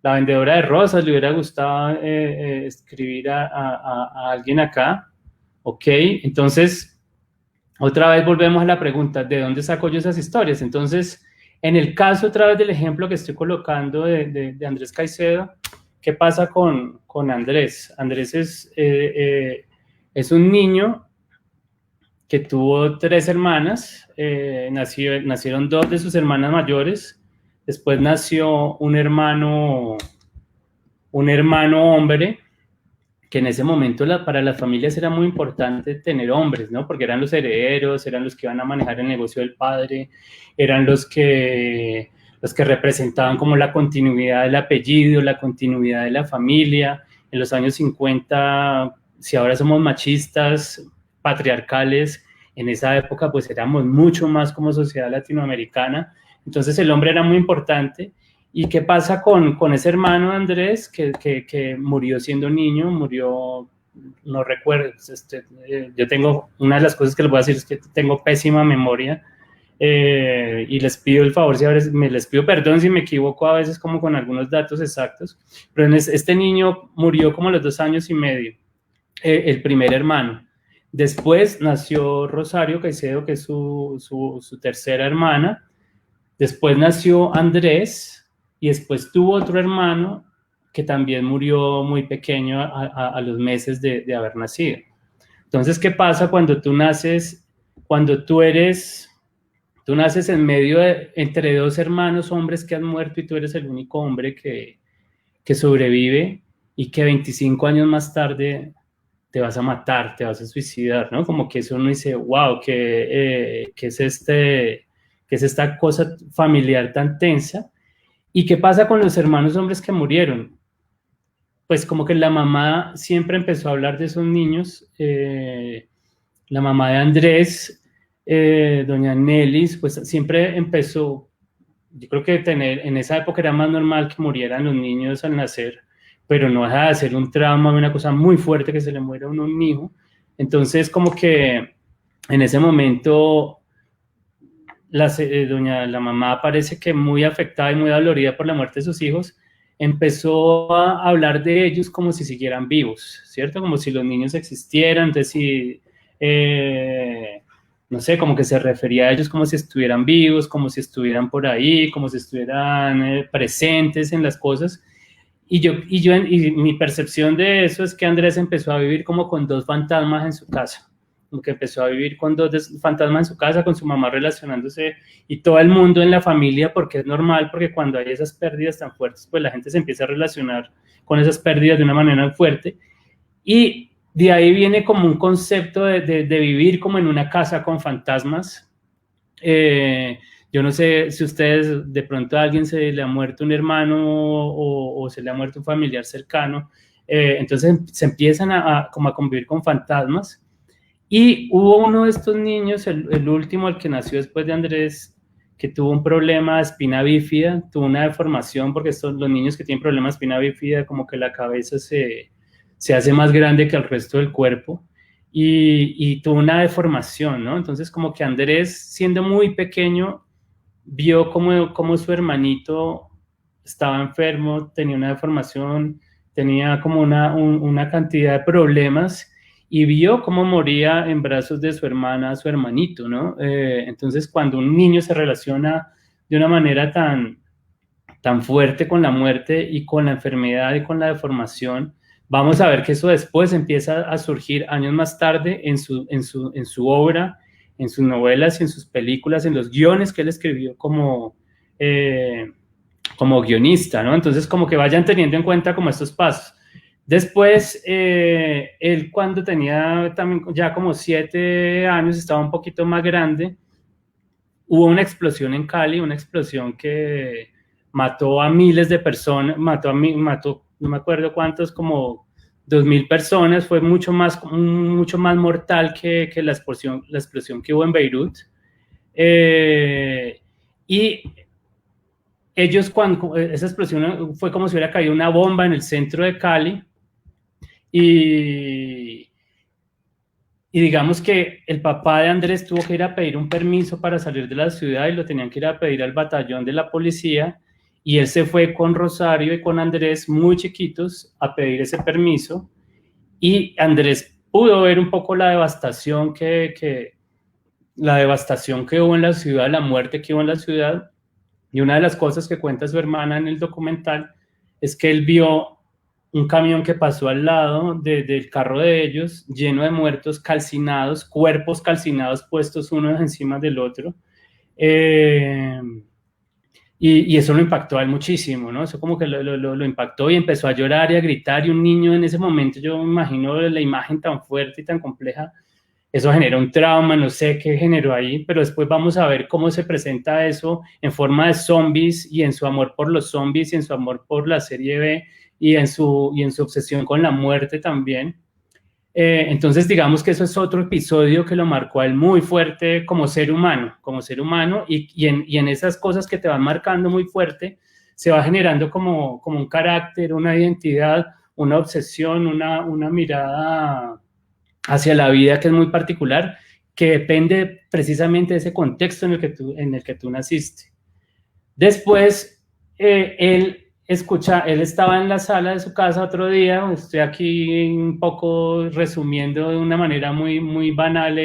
La vendedora de rosas, le hubiera gustado escribir a alguien acá. Ok, entonces, otra vez volvemos a la pregunta, ¿de dónde saco yo esas historias? Entonces, en el caso, otra vez del ejemplo que estoy colocando de Andrés Caicedo, ¿qué pasa con Andrés? Andrés es un niño que tuvo 3 hermanas, nacieron 2 de sus hermanas mayores, después nació un hermano hombre, que en ese momento para las familias era muy importante tener hombres, ¿no? Porque eran los herederos, eran los que iban a manejar el negocio del padre, eran los que representaban como la continuidad del apellido, la continuidad de la familia. En los años 50, si ahora somos machistas, patriarcales, en esa época pues éramos mucho más como sociedad latinoamericana, entonces el hombre era muy importante. ¿Y qué pasa con ese hermano Andrés que murió siendo niño? Murió, no recuerdo, yo tengo, una de las cosas que les voy a decir es que tengo pésima memoria, y les pido el favor, les pido perdón si me equivoco a veces como con algunos datos exactos, pero este niño murió como a los 2 años y medio, el primer hermano. Después nació Rosario Caicedo, que es su tercera hermana. Después nació Andrés, y después tuvo otro hermano que también murió muy pequeño a los meses de haber nacido. Entonces, ¿qué pasa cuando tú naces? Cuando tú naces en medio entre 2 hermanos hombres que han muerto y tú eres el único hombre que sobrevive, y que 25 años más tarde te vas a matar, te vas a suicidar, ¿no? Como que eso uno dice, wow, ¿qué es esta cosa familiar tan tensa? ¿Y qué pasa con los hermanos hombres que murieron? Pues como que la mamá siempre empezó a hablar de esos niños. La mamá de Andrés, doña Nelis, pues siempre empezó, yo creo que en esa época era más normal que murieran los niños al nacer, pero no deja de ser un trauma, una cosa muy fuerte que se le muera a un hijo. Entonces como que en ese momento la mamá parece que muy afectada y muy dolorida por la muerte de sus hijos, empezó a hablar de ellos como si siguieran vivos, ¿cierto? Como si los niños existieran, entonces no sé, como que se refería a ellos como si estuvieran vivos, como si estuvieran por ahí, como si estuvieran presentes en las cosas. Y mi percepción de eso es que Andrés empezó a vivir como con 2 fantasmas en su casa. Como que empezó a vivir con 2 fantasmas en su casa, con su mamá relacionándose, y todo el mundo en la familia, porque es normal, porque cuando hay esas pérdidas tan fuertes, pues la gente se empieza a relacionar con esas pérdidas de una manera fuerte, y de ahí viene como un concepto de vivir como en una casa con fantasmas. Yo no sé si ustedes, de pronto a alguien se le ha muerto un hermano o se le ha muerto un familiar cercano, entonces se empiezan como a convivir con fantasmas. Y hubo uno de estos niños, el último, el que nació después de Andrés, que tuvo un problema de espina bífida, tuvo una deformación, porque los niños que tienen problemas de espina bífida, como que la cabeza se hace más grande que el resto del cuerpo, y tuvo una deformación, ¿no? Entonces como que Andrés, siendo muy pequeño, vio como su hermanito estaba enfermo, tenía una deformación, tenía como una cantidad de problemas, y vio cómo moría en brazos de su hermana, su hermanito, ¿no? Entonces, cuando un niño se relaciona de una manera tan fuerte con la muerte y con la enfermedad y con la deformación, vamos a ver que eso después empieza a surgir años más tarde en su obra, en sus novelas y en sus películas, en los guiones que él escribió como guionista, ¿no? Entonces, como que vayan teniendo en cuenta como estos pasos. Después, él cuando tenía también ya como 7 años, estaba un poquito más grande, hubo una explosión en Cali, una explosión que mató a miles de personas, mató, no me acuerdo cuántos, como 2.000 personas, fue mucho más mortal que la explosión que hubo en Beirut. Y ellos, cuando esa explosión fue como si hubiera caído una bomba en el centro de Cali, y digamos que el papá de Andrés tuvo que ir a pedir un permiso para salir de la ciudad y lo tenían que ir a pedir al batallón de la policía, y él se fue con Rosario y con Andrés, muy chiquitos, a pedir ese permiso, y Andrés pudo ver un poco la devastación que hubo en la ciudad, la muerte que hubo en la ciudad, y una de las cosas que cuenta su hermana en el documental es que él vio un camión que pasó al lado del carro de ellos, lleno de muertos calcinados, cuerpos calcinados puestos uno encima del otro, y eso lo impactó a él muchísimo, ¿no? Eso como que lo impactó y empezó a llorar y a gritar, y un niño en ese momento, yo me imagino la imagen tan fuerte y tan compleja, eso generó un trauma, no sé qué generó ahí, pero después vamos a ver cómo se presenta eso en forma de zombies, y en su amor por los zombies, y en su amor por la serie B, y en su obsesión con la muerte también. Entonces digamos que eso es otro episodio que lo marcó a él muy fuerte como ser humano, y en esas cosas que te van marcando muy fuerte, se va generando como un carácter, una identidad, una obsesión, una mirada hacia la vida que es muy particular, que depende precisamente de ese contexto en el que tú naciste. Después, él estaba en la sala de su casa otro día, estoy aquí un poco resumiendo de una manera muy, muy banal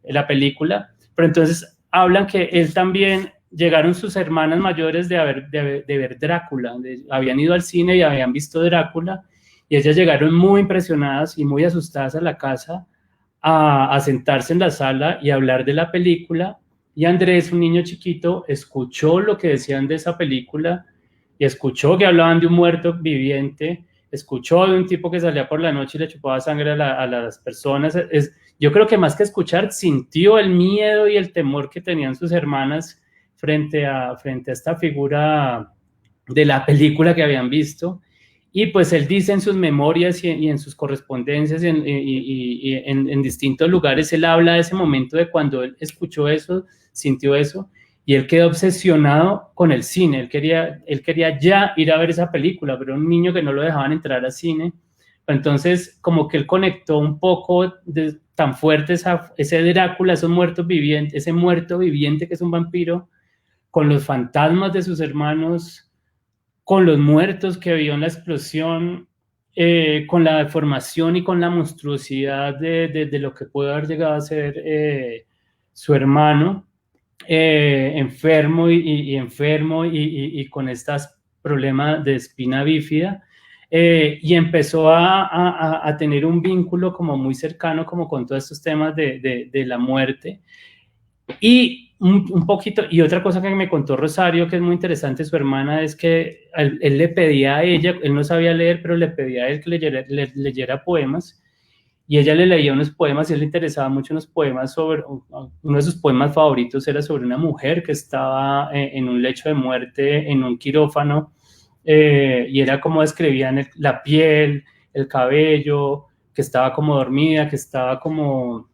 la película, pero entonces hablan que él también, llegaron sus hermanas mayores de ver Drácula, habían ido al cine y habían visto Drácula, y ellas llegaron muy impresionadas y muy asustadas a la casa a sentarse en la sala y hablar de la película, y Andrés, un niño chiquito, escuchó lo que decían de esa película y escuchó que hablaban de un muerto viviente, escuchó de un tipo que salía por la noche y le chupaba sangre a las personas. Yo creo que más que escuchar, sintió el miedo y el temor que tenían sus hermanas frente a esta figura de la película que habían visto. Y pues él dice en sus memorias y en sus correspondencias y en distintos lugares, él habla de ese momento de cuando él escuchó eso, sintió eso, y él quedó obsesionado con el cine. Él quería ya ir a ver esa película, pero era un niño que no lo dejaban entrar al cine. Entonces, como que él conectó un poco tan fuerte ese Drácula, ese muerto viviente que es un vampiro, con los fantasmas de sus hermanos, con los muertos que vio en la explosión, con la deformación y con la monstruosidad de lo que puede haber llegado a ser su hermano, enfermo y con estos problemas de espina bífida, y empezó a tener un vínculo como muy cercano como con todos estos temas de la muerte. Y un poquito, y otra cosa que me contó Rosario, que es muy interesante, su hermana, es que él le pedía a ella, él no sabía leer, pero le pedía a él que leyera poemas, y ella le leía unos poemas, y él le interesaba mucho unos poemas uno de sus poemas favoritos era sobre una mujer que estaba en un lecho de muerte, en un quirófano, y era como describían la piel, el cabello, que estaba como dormida, que estaba como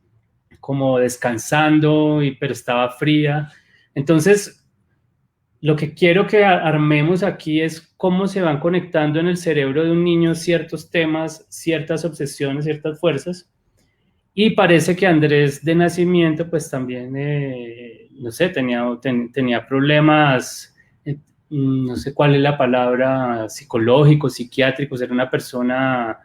descansando, pero estaba fría. Entonces, lo que quiero que armemos aquí es cómo se van conectando en el cerebro de un niño ciertos temas, ciertas obsesiones, ciertas fuerzas, y parece que Andrés de nacimiento pues también, no sé, tenía problemas, no sé cuál es la palabra, psicológicos, psiquiátricos, era una persona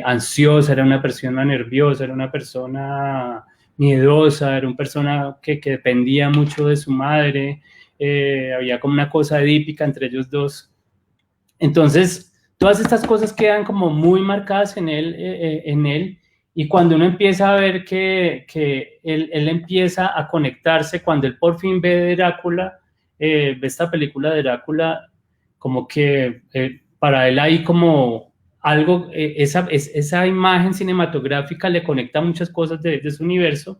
ansiosa, era una persona nerviosa, era una persona miedosa, era una persona que dependía mucho de su madre, había como una cosa edípica entre ellos dos. Entonces, todas estas cosas quedan como muy marcadas en él, y cuando uno empieza a ver que él empieza a conectarse, cuando él por fin ve Drácula, ve esta película de Drácula, como que para él hay como algo, esa imagen cinematográfica le conecta muchas cosas de su universo,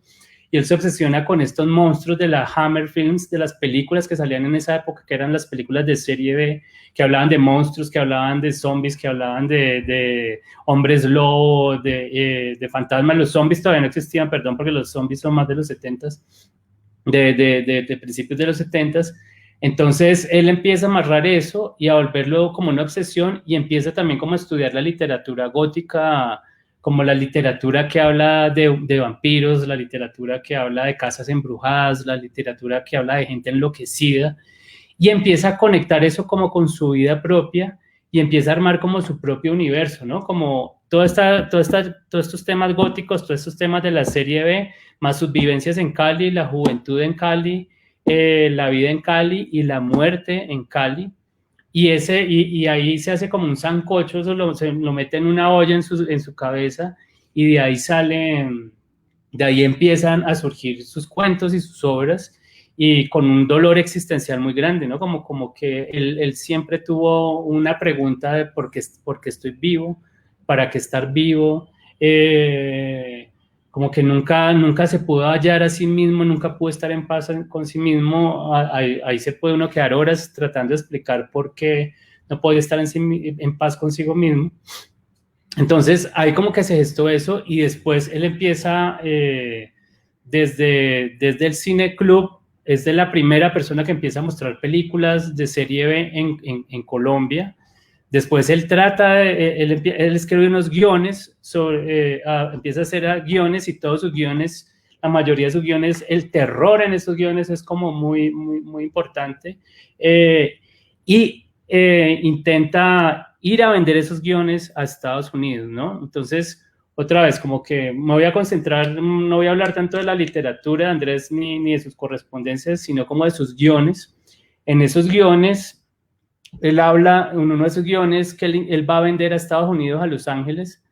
y él se obsesiona con estos monstruos de la Hammer Films, de las películas que salían en esa época, que eran las películas de serie B, que hablaban de monstruos, que hablaban de zombies, que hablaban de hombres lobo, de fantasmas. Los zombies todavía no existían, perdón, porque los zombies son más de los 70s, de principios de los 70s. Entonces él empieza a amarrar eso y a volverlo como una obsesión, y empieza también como a estudiar la literatura gótica, como la literatura que habla de vampiros, la literatura que habla de casas embrujadas, la literatura que habla de gente enloquecida, y empieza a conectar eso como con su vida propia, y empieza a armar como su propio universo, ¿no? Como todos estos temas góticos, todos estos temas de la serie B, más sus vivencias en Cali, la juventud en Cali, la vida en Cali y la muerte en Cali. Y ahí se hace como un sancocho, se lo mete en una olla en su cabeza, y de ahí empiezan a surgir sus cuentos y sus obras, y con un dolor existencial muy grande, ¿no? Como que él siempre tuvo una pregunta de por qué estoy vivo, para qué estar vivo, como que nunca se pudo hallar a sí mismo, nunca pudo estar en paz con sí mismo. Ahí se puede uno quedar horas tratando de explicar por qué no podía estar en paz consigo mismo. Entonces ahí como que se gestó eso, y después él empieza desde el cine club. Es de la primera persona que empieza a mostrar películas de serie B en Colombia. Después él escribe unos guiones, empieza a hacer guiones, y todos sus guiones, la mayoría de sus guiones, el terror en esos guiones es como muy, muy, muy importante, intenta ir a vender esos guiones a Estados Unidos, ¿no? Entonces, otra vez, como que me voy a concentrar, no voy a hablar tanto de la literatura de Andrés ni de sus correspondencias, sino como de sus guiones. En esos guiones, él habla, en uno de esos guiones que él va a vender a Estados Unidos, a Los Ángeles,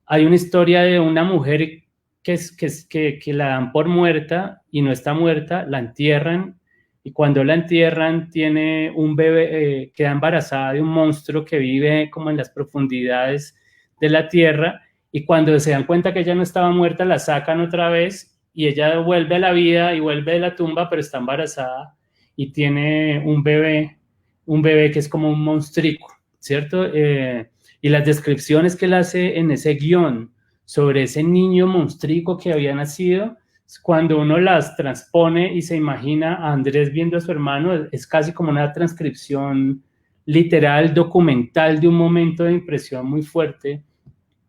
hay una historia de una mujer que la dan por muerta, y no está muerta, la entierran, y cuando la entierran tiene un bebé, queda embarazada de un monstruo que vive como en las profundidades de la tierra, y cuando se dan cuenta que ella no estaba muerta, la sacan otra vez, y ella vuelve a la vida y vuelve de la tumba, pero está embarazada y tiene un bebé que es como un monstrico, ¿cierto? Y las descripciones que él hace en ese guión sobre ese niño monstrico que había nacido, cuando uno las transpone y se imagina a Andrés viendo a su hermano, es casi como una transcripción literal, documental, de un momento de impresión muy fuerte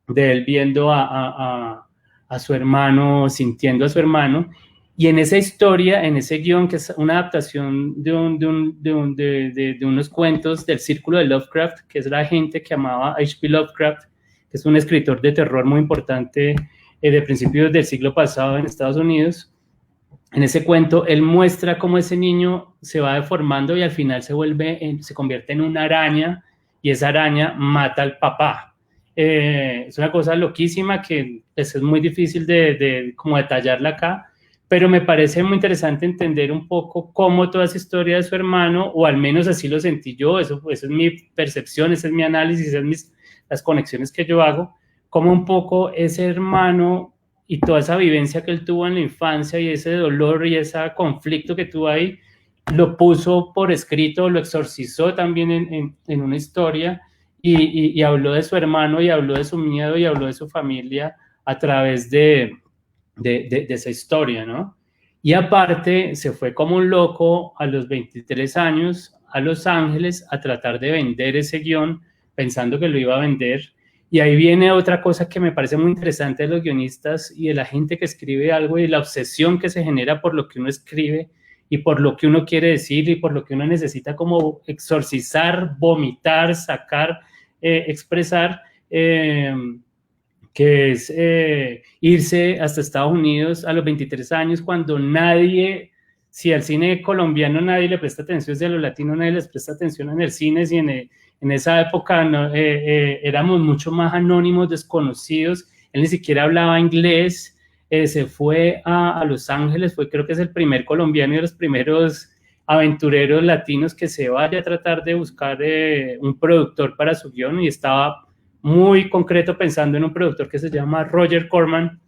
de él viendo a su hermano, sintiendo a su hermano. Y en esa historia, en ese guión, que es una adaptación de unos cuentos del Círculo de Lovecraft, que es la gente que amaba a H.P. Lovecraft, que es un escritor de terror muy importante de principios del siglo pasado en Estados Unidos. En ese cuento, él muestra cómo ese niño se va deformando y al final se convierte en una araña, y esa araña mata al papá. Es una cosa loquísima que pues, es muy difícil de como detallarla acá, pero me parece muy interesante entender un poco cómo toda esa historia de su hermano, o al menos así lo sentí yo, eso es mi percepción, ese es mi análisis, esas son las conexiones que yo hago, cómo un poco ese hermano y toda esa vivencia que él tuvo en la infancia, y ese dolor y ese conflicto que tuvo ahí, lo puso por escrito, lo exorcizó también en una historia, y habló de su hermano, y habló de su miedo, y habló de su familia a través de esa historia, ¿no? Y aparte se fue como un loco a los 23 años a Los Ángeles a tratar de vender ese guión, pensando que lo iba a vender. Y ahí viene otra cosa que me parece muy interesante de los guionistas y de la gente que escribe algo, y la obsesión que se genera por lo que uno escribe y por lo que uno quiere decir y por lo que uno necesita como exorcizar, vomitar, sacar, expresar, que es irse hasta Estados Unidos a los 23 años, cuando si al cine colombiano nadie le presta atención, si a los latinos nadie les presta atención en el cine, si en esa época éramos mucho más anónimos, desconocidos. Él ni siquiera hablaba inglés, se fue a Los Ángeles, creo que es el primer colombiano y de los primeros aventureros latinos que se vaya a tratar de buscar un productor para su guión, y estaba muy concreto pensando en un productor que se llama Roger Corman,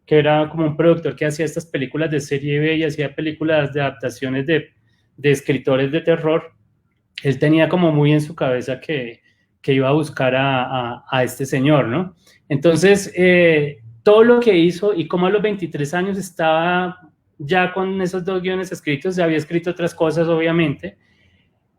que era como un productor que hacía estas películas de serie B y hacía películas de adaptaciones de escritores de terror, él tenía como muy en su cabeza que iba a buscar a este señor, ¿no? Entonces, todo lo que hizo, y como a los 23 años estaba ya con esos 2 guiones escritos, ya había escrito otras cosas, obviamente,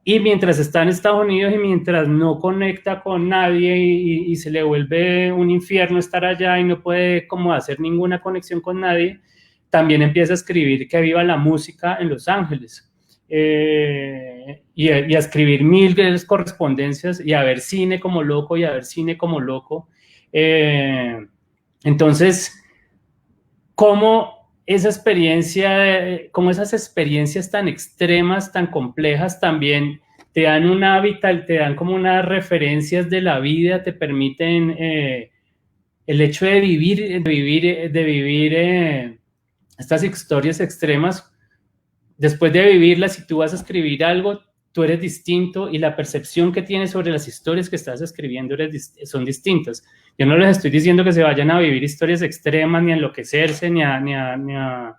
y mientras está en Estados Unidos y mientras no conecta con nadie y se le vuelve un infierno estar allá y no puede como hacer ninguna conexión con nadie, también empieza a escribir que viva la música en Los Ángeles. Y a escribir 1000 correspondencias y a ver cine como loco y a ver cine como loco. Entonces, ¿cómo esa experiencia, cómo esas experiencias tan extremas, tan complejas, también te dan un hábitat, te dan como unas referencias de la vida, te permiten el hecho de vivir estas historias extremas? Después de vivirlas, si tú vas a escribir algo, tú eres distinto y la percepción que tienes sobre las historias que estás escribiendo son distintas. Yo no les estoy diciendo que se vayan a vivir historias extremas, ni a enloquecerse, ni a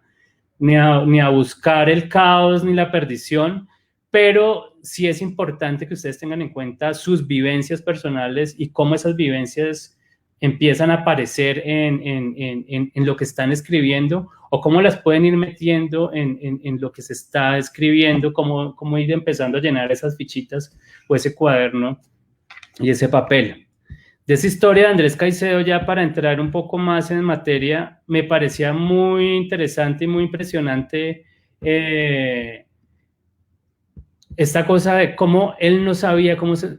buscar el caos, ni la perdición, pero sí es importante que ustedes tengan en cuenta sus vivencias personales y cómo esas vivencias empiezan a aparecer en lo que están escribiendo, o cómo las pueden ir metiendo en lo que se está escribiendo, cómo ir empezando a llenar esas fichitas o ese cuaderno y ese papel. De esa historia de Andrés Caicedo, ya para entrar un poco más en materia, me parecía muy interesante y muy impresionante esta cosa de cómo él no sabía cómo se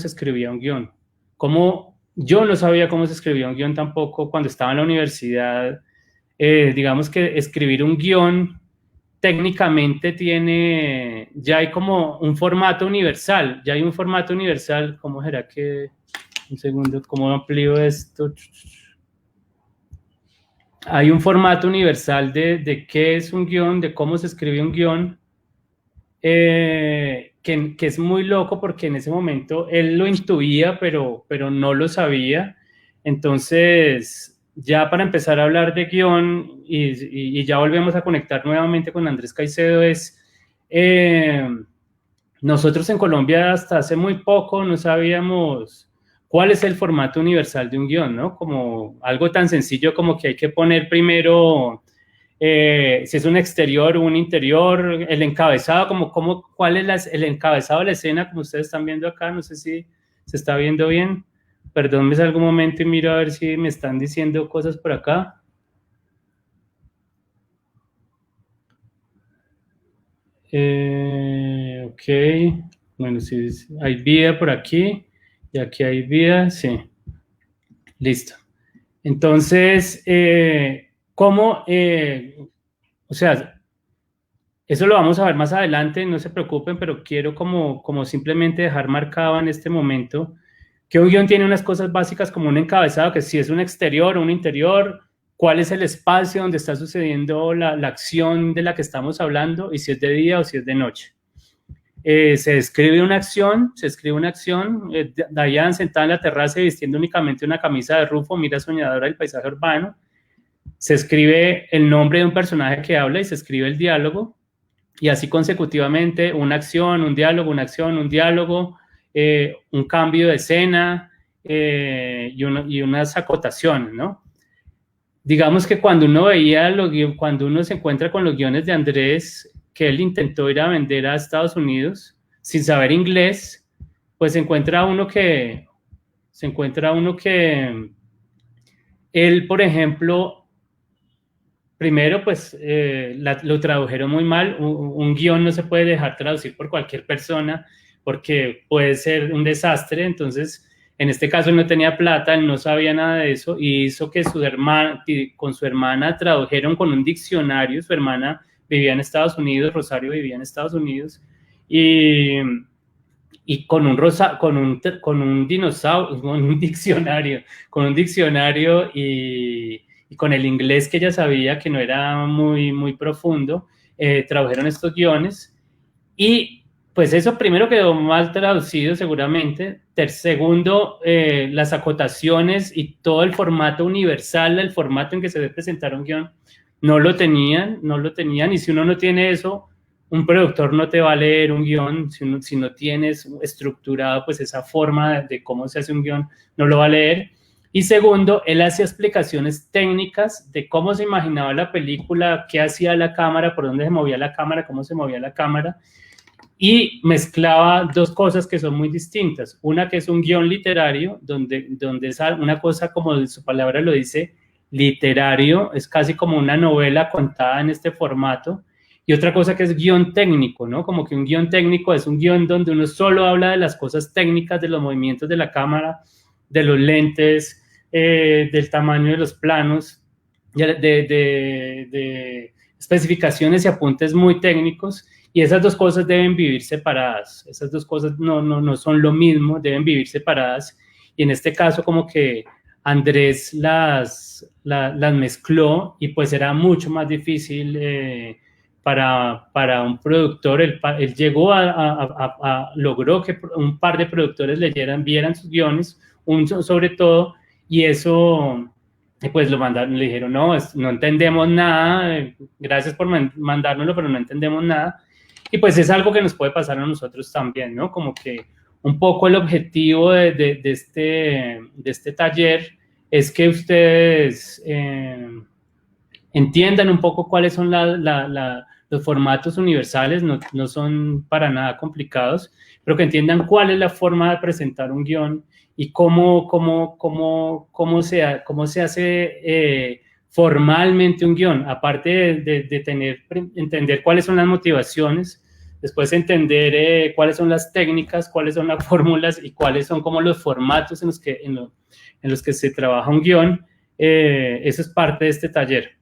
escribía un guión, cómo yo no sabía cómo se escribía un guión tampoco cuando estaba en la universidad. Digamos que escribir un guión técnicamente ya hay como un formato universal, ¿cómo será que? Un segundo, ¿cómo amplío esto? Hay un formato universal de qué es un guión, de cómo se escribe un guión, que es muy loco porque en ese momento él lo intuía, pero no lo sabía. Entonces, ya para empezar a hablar de guión, y ya volvemos a conectar nuevamente con Andrés Caicedo, nosotros en Colombia hasta hace muy poco no sabíamos cuál es el formato universal de un guión, ¿no? Como algo tan sencillo como que hay que poner primero, si es un exterior o un interior, el encabezado, cuál es el encabezado de la escena, como ustedes están viendo acá, no sé si se está viendo bien. Perdón, me salgo un momento y miro a ver si me están diciendo cosas por acá. Ok, bueno, sí, hay vida por aquí y aquí hay vida, sí. Listo. Entonces, o sea, eso lo vamos a ver más adelante, no se preocupen, pero quiero como simplemente dejar marcado en este momento que un guión tiene unas cosas básicas como un encabezado, que si es un exterior o un interior, cuál es el espacio donde está sucediendo la acción de la que estamos hablando, y si es de día o si es de noche. Se escribe una acción, Dayan sentada en la terraza y vistiendo únicamente una camisa de Rufo, mira soñadora del paisaje urbano. Se escribe el nombre de un personaje que habla y se escribe el diálogo, y así consecutivamente una acción, un diálogo, una acción, un diálogo, un cambio de escena y unas acotaciones, ¿no? Digamos que cuando uno se encuentra con los guiones de Andrés, que él intentó ir a vender a Estados Unidos sin saber inglés, pues se encuentra uno que él, por ejemplo, primero, pues lo tradujeron muy mal. Un guión no se puede dejar traducir por cualquier persona porque puede ser un desastre. Entonces, en este caso, él no tenía plata, él no sabía nada de eso, y hizo que con su hermana tradujeron con un diccionario. Su hermana vivía en Estados Unidos, Rosario vivía en Estados Unidos, y con un diccionario y con el inglés que ella sabía, que no era muy, muy profundo, tradujeron estos guiones. Y pues eso primero quedó mal traducido seguramente. Segundo, las acotaciones y todo el formato universal, el formato en que se debe presentar un guión, no lo tenían, y si uno no tiene eso, un productor no te va a leer un guión, si no tienes estructurado pues esa forma de cómo se hace un guión, no lo va a leer. Y segundo, él hacía explicaciones técnicas de cómo se imaginaba la película, qué hacía la cámara, por dónde se movía la cámara, cómo se movía la cámara, y mezclaba dos cosas que son muy distintas. Una que es un guión literario, donde es una cosa, como su palabra lo dice, literario, es casi como una novela contada en este formato, y otra cosa que es guión técnico, ¿no? Como que un guión técnico es un guión donde uno solo habla de las cosas técnicas, de los movimientos de la cámara, de los lentes, del tamaño de los planos, de especificaciones y apuntes muy técnicos, y esas dos cosas deben vivir separadas. Esas dos cosas no son lo mismo, deben vivir separadas, y en este caso como que Andrés las mezcló, y pues era mucho más difícil para un productor. Él llegó logró que un par de productores vieran sus guiones, sobre todo, y eso pues lo mandaron, le dijeron, no entendemos nada, gracias por mandárnoslo, pero no entendemos nada. Y pues es algo que nos puede pasar a nosotros también, ¿no? Como que un poco el objetivo de este taller es que ustedes entiendan un poco cuáles son los formatos universales, no son para nada complicados, pero que entiendan cuál es la forma de presentar un guión y cómo se hace formalmente un guión, aparte de entender cuáles son las motivaciones, después entender cuáles son las técnicas, cuáles son las fórmulas y cuáles son como los formatos en los que se trabaja un guión. Eso es parte de este taller.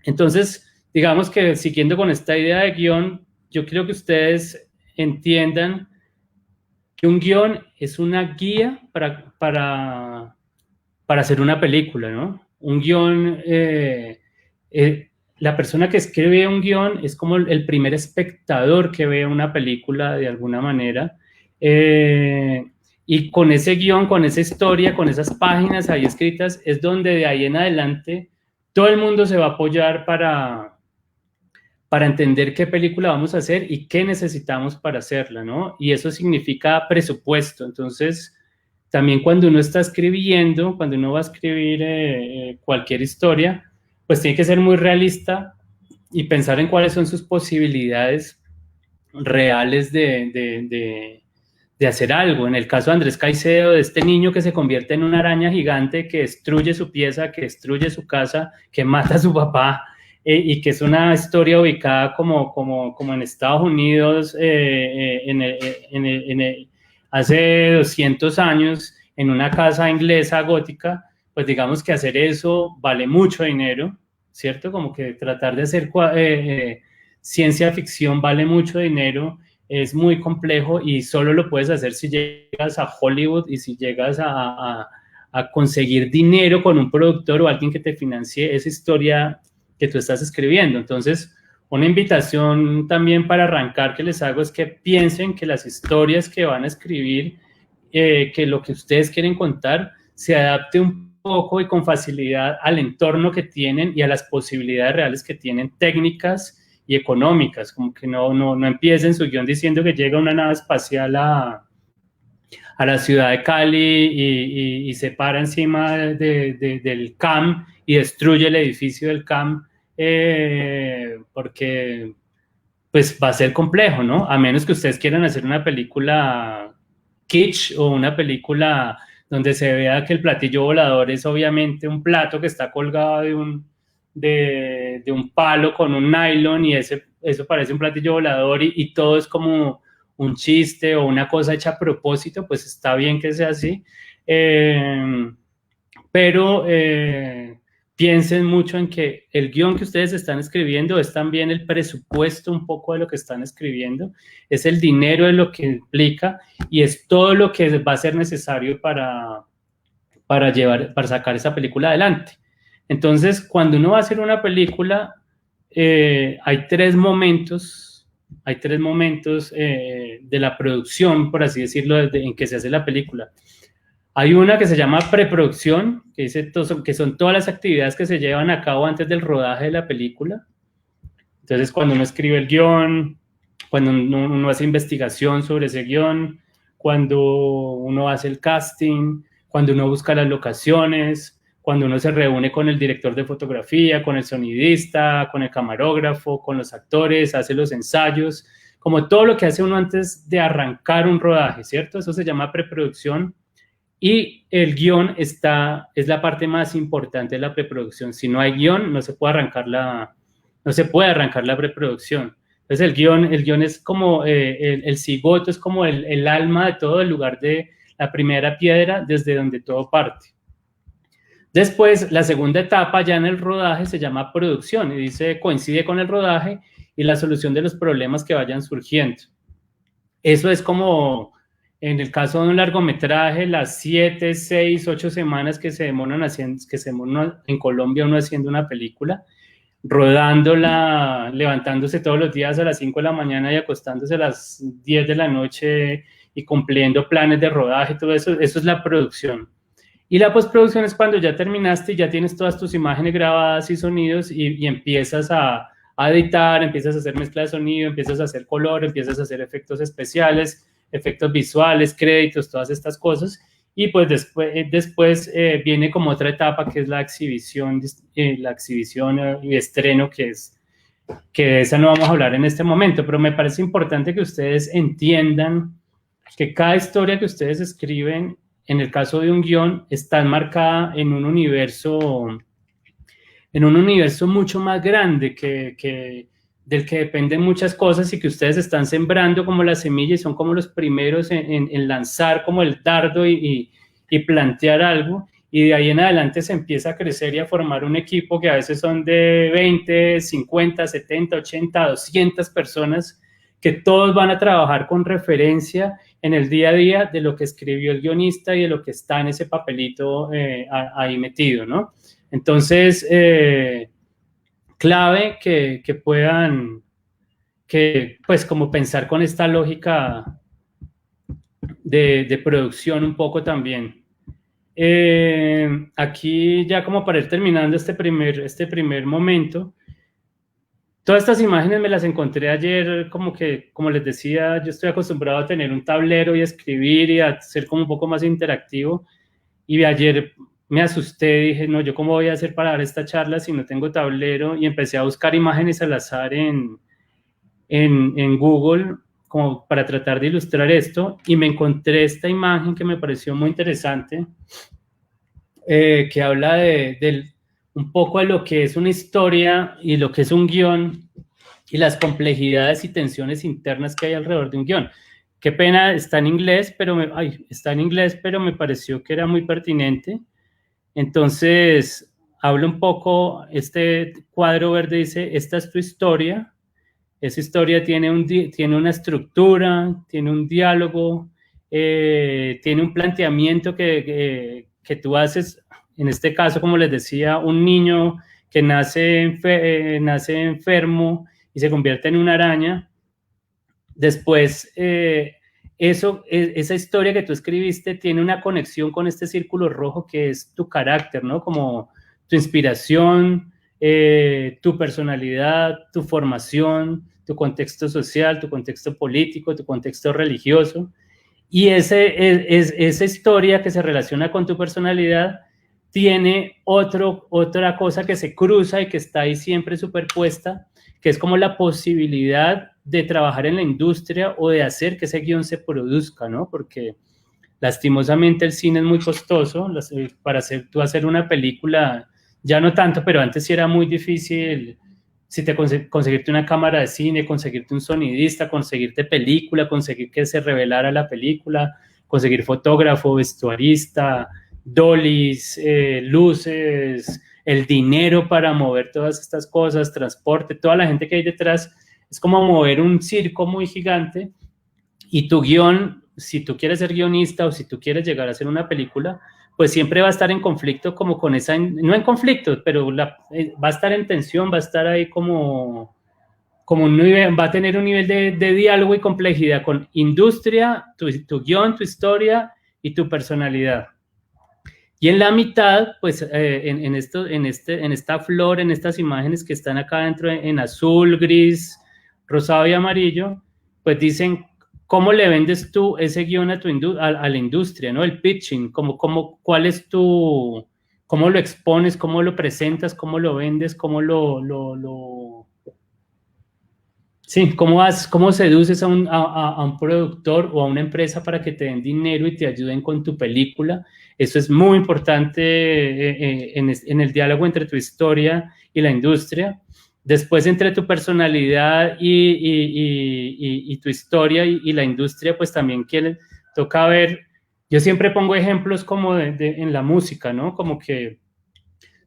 Entonces, digamos que siguiendo con esta idea de guión, yo quiero que ustedes entiendan que un guión es una guía para hacer una película, ¿no? Un guión, la persona que escribe un guión es como el primer espectador que ve una película de alguna manera, y con ese guión, con esa historia, con esas páginas ahí escritas, es donde de ahí en adelante todo el mundo se va a apoyar para entender qué película vamos a hacer y qué necesitamos para hacerla, ¿no? Y eso significa presupuesto. Entonces, también cuando uno está escribiendo, cuando uno va a escribir cualquier historia, pues tiene que ser muy realista y pensar en cuáles son sus posibilidades reales de hacer algo. En el caso de Andrés Caicedo, de este niño que se convierte en una araña gigante, que destruye su pieza, que destruye su casa, que mata a su papá, y que es una historia ubicada como en Estados Unidos hace 200 años, en una casa inglesa gótica, pues digamos que hacer eso vale mucho dinero, ¿cierto? Como que tratar de hacer ciencia ficción vale mucho dinero, es muy complejo y solo lo puedes hacer si llegas a Hollywood y si llegas a conseguir dinero con un productor o alguien que te financie esa historia que tú estás escribiendo. Entonces, una invitación también para arrancar que les hago es que piensen que las historias que van a escribir, que lo que ustedes quieren contar, se adapte un poco y con facilidad al entorno que tienen y a las posibilidades reales que tienen, técnicas y económicas. Como que no empiecen su guión diciendo que llega una nave espacial a la ciudad de Cali y se para encima del CAM y destruye el edificio del CAM, porque pues va a ser complejo, ¿no? A menos que ustedes quieran hacer una película kitsch o una película donde se vea que el platillo volador es obviamente un plato que está colgado de un palo con un nylon y eso parece un platillo volador y todo es como un chiste o una cosa hecha a propósito, pues está bien que sea así, pero piensen mucho en que el guión que ustedes están escribiendo es también el presupuesto un poco de lo que están escribiendo, es el dinero de lo que implica y es todo lo que va a ser necesario para sacar esa película adelante. Entonces, cuando uno va a hacer una película, hay 3 momentos hay tres momentos de la producción, por así decirlo, en que se hace la película. Hay una que se llama preproducción, que son todas las actividades que se llevan a cabo antes del rodaje de la película. Entonces, cuando uno escribe el guión, cuando uno hace investigación sobre ese guión, cuando uno hace el casting, cuando uno busca las locaciones, cuando uno se reúne con el director de fotografía, con el sonidista, con el camarógrafo, con los actores, hace los ensayos, como todo lo que hace uno antes de arrancar un rodaje, ¿cierto? Eso se llama preproducción. Y el guión es la parte más importante de la preproducción. Si no hay guión, no se puede arrancar la preproducción. Entonces el guión es como el cigoto, es como el alma de todo, el lugar de la primera piedra desde donde todo parte. Después, la segunda etapa ya en el rodaje se llama producción y coincide con el rodaje y la solución de los problemas que vayan surgiendo. Eso es como, en el caso de un largometraje, las 7, 6, 8 semanas que se demoran en Colombia uno haciendo una película, rodándola, levantándose todos los días a las 5 de la mañana y acostándose a las 10 de la noche y cumpliendo planes de rodaje, todo eso es la producción. Y la postproducción es cuando ya terminaste y ya tienes todas tus imágenes grabadas y sonidos y empiezas a editar, empiezas a hacer mezcla de sonido, empiezas a hacer color, empiezas a hacer efectos especiales, efectos visuales, créditos, todas estas cosas. Y pues después viene como otra etapa que es la exhibición y estreno, que de esa no vamos a hablar en este momento, pero me parece importante que ustedes entiendan que cada historia que ustedes escriben, en el caso de un guión, está enmarcada en un universo mucho más grande del que dependen muchas cosas y que ustedes están sembrando como la semilla y son como los primeros en lanzar como el dardo y plantear algo, y de ahí en adelante se empieza a crecer y a formar un equipo que a veces son de 20, 50, 70, 80, 200 personas que todos van a trabajar con referencia en el día a día de lo que escribió el guionista y de lo que está en ese papelito ahí metido, ¿no? Entonces, clave que puedan, pues como pensar con esta lógica de producción un poco también. Aquí ya como para ir terminando este primer momento, todas estas imágenes me las encontré ayer, como les decía, yo estoy acostumbrado a tener un tablero y a escribir y a ser como un poco más interactivo, y ayer me asusté, dije, no, ¿yo cómo voy a hacer para dar esta charla si no tengo tablero? Y empecé a buscar imágenes al azar en Google, como para tratar de ilustrar esto, y me encontré esta imagen que me pareció muy interesante, que habla un poco de lo que es una historia y lo que es un guión y las complejidades y tensiones internas que hay alrededor de un guión. Qué pena, está en inglés, pero me pareció que era muy pertinente. Entonces, habla un poco, este cuadro verde dice, esta es tu historia. Esa historia tiene una estructura, tiene un diálogo, tiene un planteamiento que tú haces. En este caso, como les decía, un niño que nace enfermo y se convierte en una araña. Después, esa historia que tú escribiste tiene una conexión con este círculo rojo que es tu carácter, ¿no? Como tu inspiración, tu personalidad, tu formación, tu contexto social, tu contexto político, tu contexto religioso. Y esa historia que se relaciona con tu personalidad tiene otra cosa que se cruza y que está ahí siempre superpuesta, que es como la posibilidad de trabajar en la industria o de hacer que ese guión se produzca, ¿no? Porque lastimosamente el cine es muy costoso. Para hacer una película, ya no tanto, pero antes sí era muy difícil conseguirte una cámara de cine, conseguirte un sonidista, conseguirte película, conseguir que se revelara la película, conseguir fotógrafo, vestuarista, dollies, luces, el dinero para mover todas estas cosas, transporte, toda la gente que hay detrás. Es como mover un circo muy gigante, y tu guión, si tú quieres ser guionista o si tú quieres llegar a hacer una película, pues siempre va a estar en conflicto como con no en conflicto, pero va a estar en tensión, va a estar ahí como como un nivel, va a tener un nivel de diálogo y complejidad con industria, tu guión, tu historia y tu personalidad. Y en la mitad, pues en esta flor, en estas imágenes que están acá adentro en azul, gris, rosado y amarillo, pues dicen cómo le vendes tú ese guión a la industria, ¿no? El pitching, cuál es tu, cómo lo expones, cómo lo presentas, cómo lo vendes, sí, cómo seduces a un productor o a una empresa para que te den dinero y te ayuden con tu película. Eso es muy importante en el diálogo entre tu historia y la industria. Después, entre tu personalidad y tu historia y la industria, pues también toca ver. Yo siempre pongo ejemplos como en la música, ¿no? Como que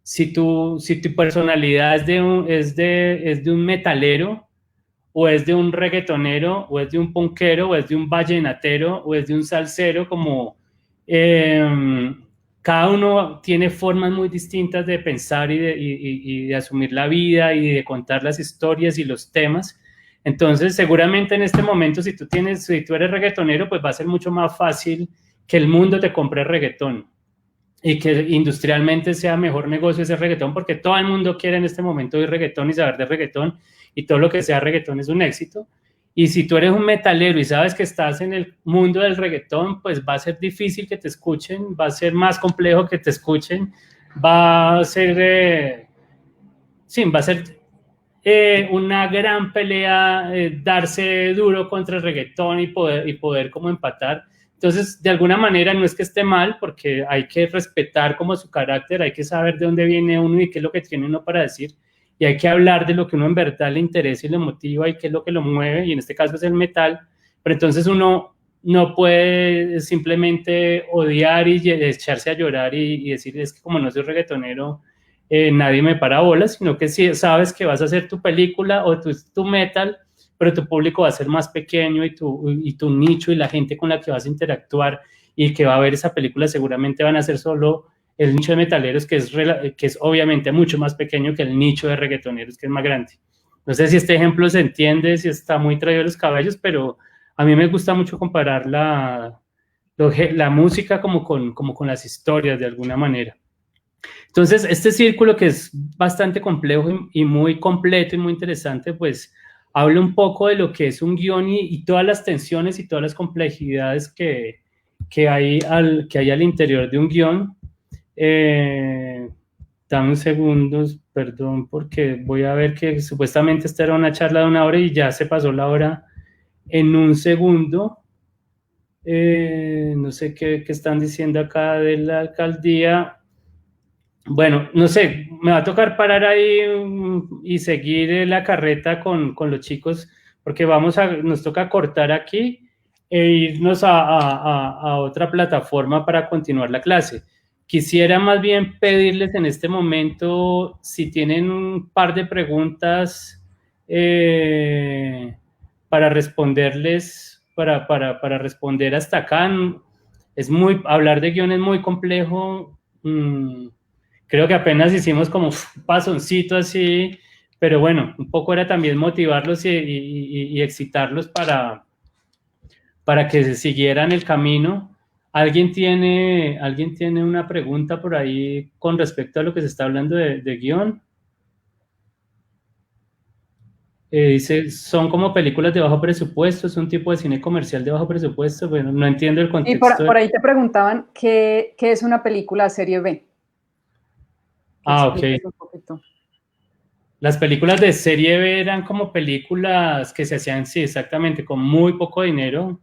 si tu personalidad es de un metalero, o es de un reggaetonero, o es de un punkero, o es de un vallenatero, o es de un salsero, como cada uno tiene formas muy distintas de pensar y de asumir la vida y de contar las historias y los temas. Entonces, seguramente en este momento, si tú eres reggaetonero, pues va a ser mucho más fácil que el mundo te compre reggaetón y que industrialmente sea mejor negocio ese reggaetón, porque todo el mundo quiere en este momento oír reggaetón y saber de reggaetón, y todo lo que sea reggaetón es un éxito. Y si tú eres un metalero y sabes que estás en el mundo del reggaetón, pues va a ser difícil que te escuchen, va a ser más complejo que te escuchen, va a ser una gran pelea, darse duro contra el reggaetón y poder como empatar. Entonces, de alguna manera no es que esté mal, porque hay que respetar como su carácter, hay que saber de dónde viene uno y qué es lo que tiene uno para decir, y hay que hablar de lo que uno en verdad le interesa y le motiva y qué es lo que lo mueve, y en este caso es el metal. Pero entonces uno no puede simplemente odiar y echarse a llorar y decir, es que como no soy reggaetonero, nadie me para bolas, sino que si sabes que vas a hacer tu película o tu metal, pero tu público va a ser más pequeño y tu nicho y la gente con la que vas a interactuar y que va a ver esa película seguramente van a ser solo el nicho de metaleros, que es obviamente mucho más pequeño que el nicho de reggaetoneros, que es más grande. No sé si este ejemplo se entiende, si está muy traído de los caballos, pero a mí me gusta mucho comparar la música como con las historias de alguna manera. Entonces, este círculo, que es bastante complejo y muy completo y muy interesante, pues habla un poco de lo que es un guión y todas las tensiones y todas las complejidades que hay al interior de un guión. Dame un segundo, perdón, porque voy a ver que supuestamente esta era una charla de 1 hora y ya se pasó la hora en un segundo. No sé qué están diciendo acá de la alcaldía. Bueno, no sé, me va a tocar parar ahí y seguir la carreta con los chicos, porque nos toca cortar aquí e irnos a otra plataforma para continuar la clase. Quisiera más bien pedirles en este momento, si tienen un par de preguntas para responderles, para responder hasta acá. Hablar de guión es muy complejo. Creo que apenas hicimos como un pasoncito así, pero bueno, un poco era también motivarlos y excitarlos para que se siguieran el camino. ¿Alguien tiene una pregunta por ahí con respecto a lo que se está hablando de guión? Dice, ¿son como películas de bajo presupuesto? ¿Es un tipo de cine comercial de bajo presupuesto? Bueno, no entiendo el contexto. Y por ahí te preguntaban qué es una película serie B. Ok. Las películas de serie B eran como películas que se hacían, sí, exactamente, con muy poco dinero,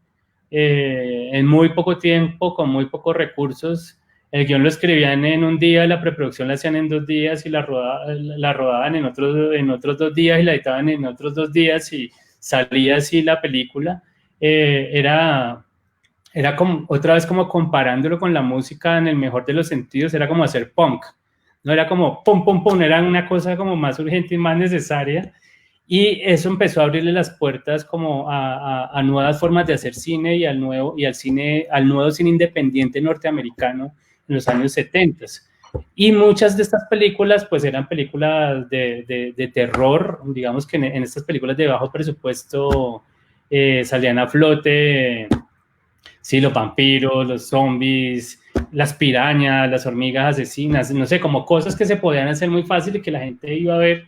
en muy poco tiempo, con muy pocos recursos. El guión lo escribían en un día, la preproducción la hacían en 2 días y la rodaban en otros 2 días y la editaban en otros 2 días y salía así la película. Era como, otra vez como comparándolo con la música en el mejor de los sentidos, era como hacer punk. No era como pum, pum, pum, era una cosa como más urgente y más necesaria. Y eso empezó a abrirle las puertas como a nuevas formas de hacer cine y al nuevo cine independiente norteamericano en los años 70. Y muchas de estas películas, pues eran películas de terror, digamos que en estas películas de bajo presupuesto salían a flote, sí, los vampiros, los zombies, las pirañas, las hormigas asesinas, no sé, como cosas que se podían hacer muy fácil y que la gente iba a ver,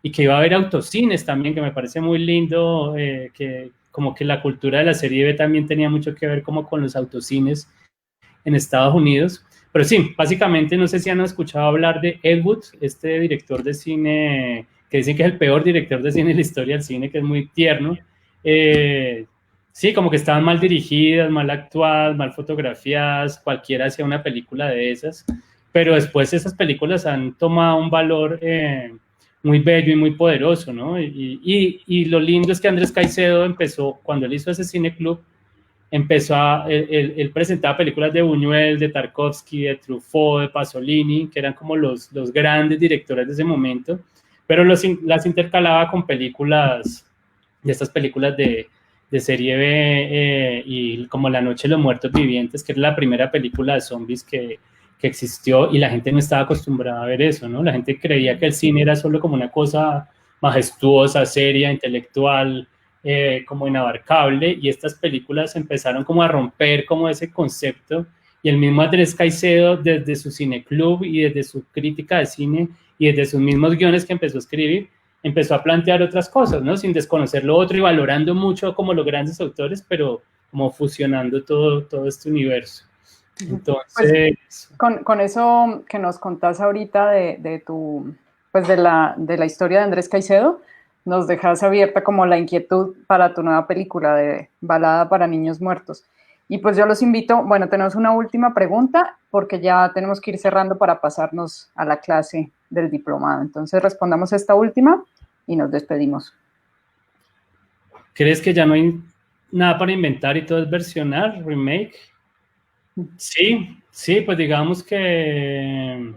y que iba a ver autocines también, que me parece muy lindo, que como que la cultura de la serie B también tenía mucho que ver como con los autocines en Estados Unidos. Pero sí, básicamente no sé si han escuchado hablar de Ed Wood, este director de cine que dicen que es el peor director de cine en la historia del cine, que es muy tierno. Sí, como que estaban mal dirigidas, mal actuadas, mal fotografiadas, cualquiera hacía una película de esas, pero después esas películas han tomado un valor muy bello y muy poderoso, ¿no? Y lo lindo es que Andrés Caicedo empezó, cuando él hizo ese cine club, él presentaba películas de Buñuel, de Tarkovsky, de Truffaut, de Pasolini, que eran como los grandes directores de ese momento, pero las intercalaba con películas, de estas películas de serie B y como La Noche de los Muertos Vivientes, que es la primera película de zombies que existió, y la gente no estaba acostumbrada a ver eso, ¿no? La gente creía que el cine era solo como una cosa majestuosa, seria, intelectual, como inabarcable, y estas películas empezaron como a romper como ese concepto, y el mismo Andrés Caicedo desde su cineclub y desde su crítica de cine y desde sus mismos guiones que empezó a escribir, empezó a plantear otras cosas, ¿no? Sin desconocer lo otro y valorando mucho como los grandes autores, pero como fusionando todo este universo. Entonces... Pues, con eso que nos contás ahorita pues de la historia de Andrés Caicedo, nos dejas abierta como la inquietud para tu nueva película de Balada para Niños Muertos. Y pues yo los invito, bueno, tenemos una última pregunta porque ya tenemos que ir cerrando para pasarnos a la clase del diplomado. Entonces respondamos esta última y nos despedimos. ¿Crees que ya no hay nada para inventar y todo es versionar, remake? Sí, pues digamos que...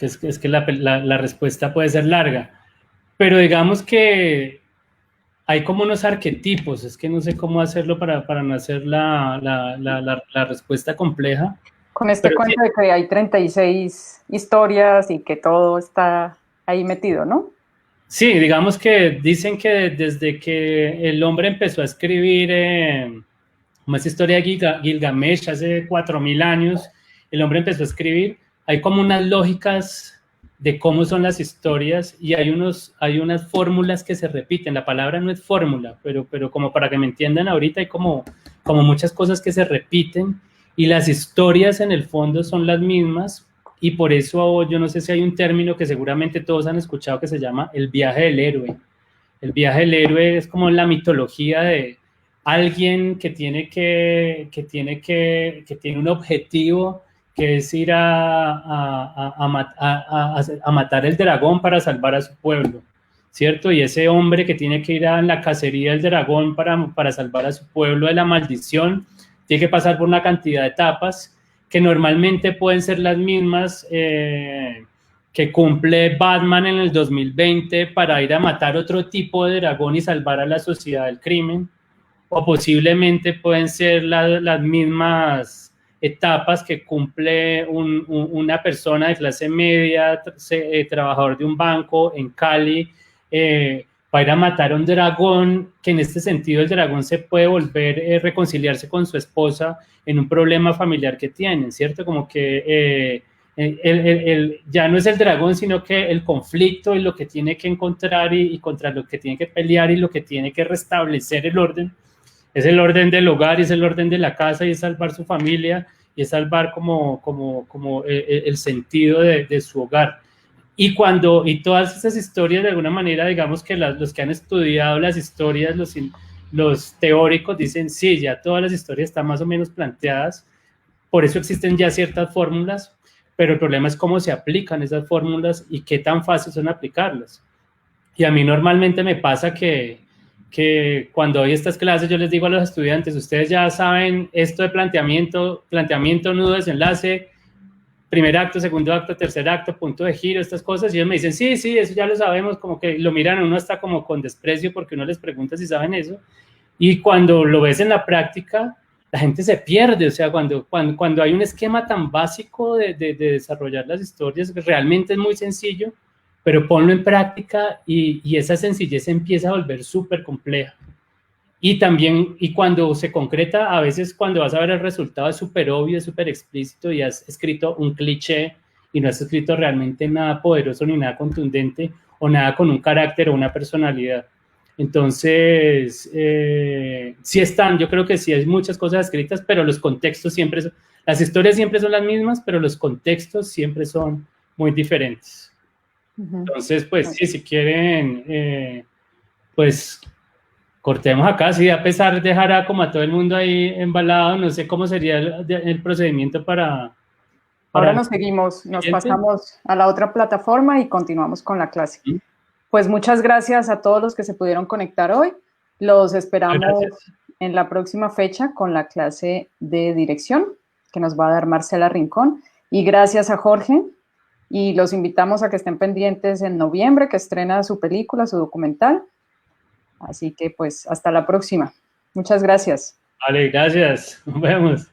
es que la respuesta puede ser larga, pero digamos que hay como unos arquetipos, es que no sé cómo hacerlo para no hacer la respuesta compleja. Con este cuento sí, de que hay 36 historias y que todo está ahí metido, ¿no? Sí, digamos que dicen que desde que el hombre empezó a escribir como esa historia de Gilgamesh hace 4000 años, el hombre empezó a escribir, hay como unas lógicas de cómo son las historias y hay unas fórmulas que se repiten. La palabra no es fórmula, pero como para que me entiendan ahorita, hay como muchas cosas que se repiten y las historias en el fondo son las mismas, y por eso yo no sé si hay un término que seguramente todos han escuchado que se llama el viaje del héroe. El viaje del héroe es como la mitología de alguien que tiene un objetivo, que es ir a matar el dragón para salvar a su pueblo, ¿cierto? Y ese hombre que tiene que ir a la cacería del dragón para salvar a su pueblo de la maldición, tiene que pasar por una cantidad de etapas que normalmente pueden ser las mismas que cumple Batman en el 2020 para ir a matar otro tipo de dragón y salvar a la sociedad del crimen, o posiblemente pueden ser las mismas etapas que cumple una persona de clase media, trabajador de un banco en Cali, para ir a matar a un dragón, que en este sentido el dragón se puede volver reconciliarse con su esposa en un problema familiar que tienen, ¿cierto? Como que ya no es el dragón, sino que el conflicto y lo que tiene que encontrar y contra lo que tiene que pelear y lo que tiene que restablecer el orden, es el orden del hogar, y es el orden de la casa, y es salvar su familia, y es salvar como el sentido de su hogar. Y todas esas historias, de alguna manera, digamos que los que han estudiado las historias, los teóricos dicen, sí, ya todas las historias están más o menos planteadas, por eso existen ya ciertas fórmulas, pero el problema es cómo se aplican esas fórmulas y qué tan fácil son aplicarlas. Y a mí normalmente me pasa que cuando doy estas clases yo les digo a los estudiantes, ustedes ya saben esto de planteamiento, nudo, desenlace, primer acto, segundo acto, tercer acto, punto de giro, estas cosas, y ellos me dicen, sí, eso ya lo sabemos, como que lo miran a uno hasta como con desprecio porque uno les pregunta si saben eso, Y cuando lo ves en la práctica, la gente se pierde, o sea, cuando hay un esquema tan básico de desarrollar las historias, realmente es muy sencillo, pero ponlo en práctica y esa sencillez empieza a volver súper compleja. Y también, y cuando se concreta, a veces cuando vas a ver el resultado es súper obvio, es súper explícito y has escrito un cliché y no has escrito realmente nada poderoso ni nada contundente o nada con un carácter o una personalidad. Entonces, sí están, yo creo que sí hay muchas cosas escritas, pero los contextos siempre son, las historias siempre son las mismas, pero los contextos siempre son muy diferentes. Entonces, pues sí, si quieren, pues cortemos acá, sí, a pesar de dejar como a todo el mundo ahí embalado, no sé cómo sería el procedimiento para Ahora nos seguimos, nos pasamos a la otra plataforma y continuamos con la clase. ¿Sí? Pues muchas gracias a todos los que se pudieron conectar hoy. Los esperamos en la próxima fecha con la clase de dirección que nos va a dar Marcela Rincón. Y gracias a Jorge. Y los invitamos a que estén pendientes en noviembre, que estrena su película, su documental. Así que pues hasta la próxima. Muchas gracias. Vale, gracias. Nos vemos.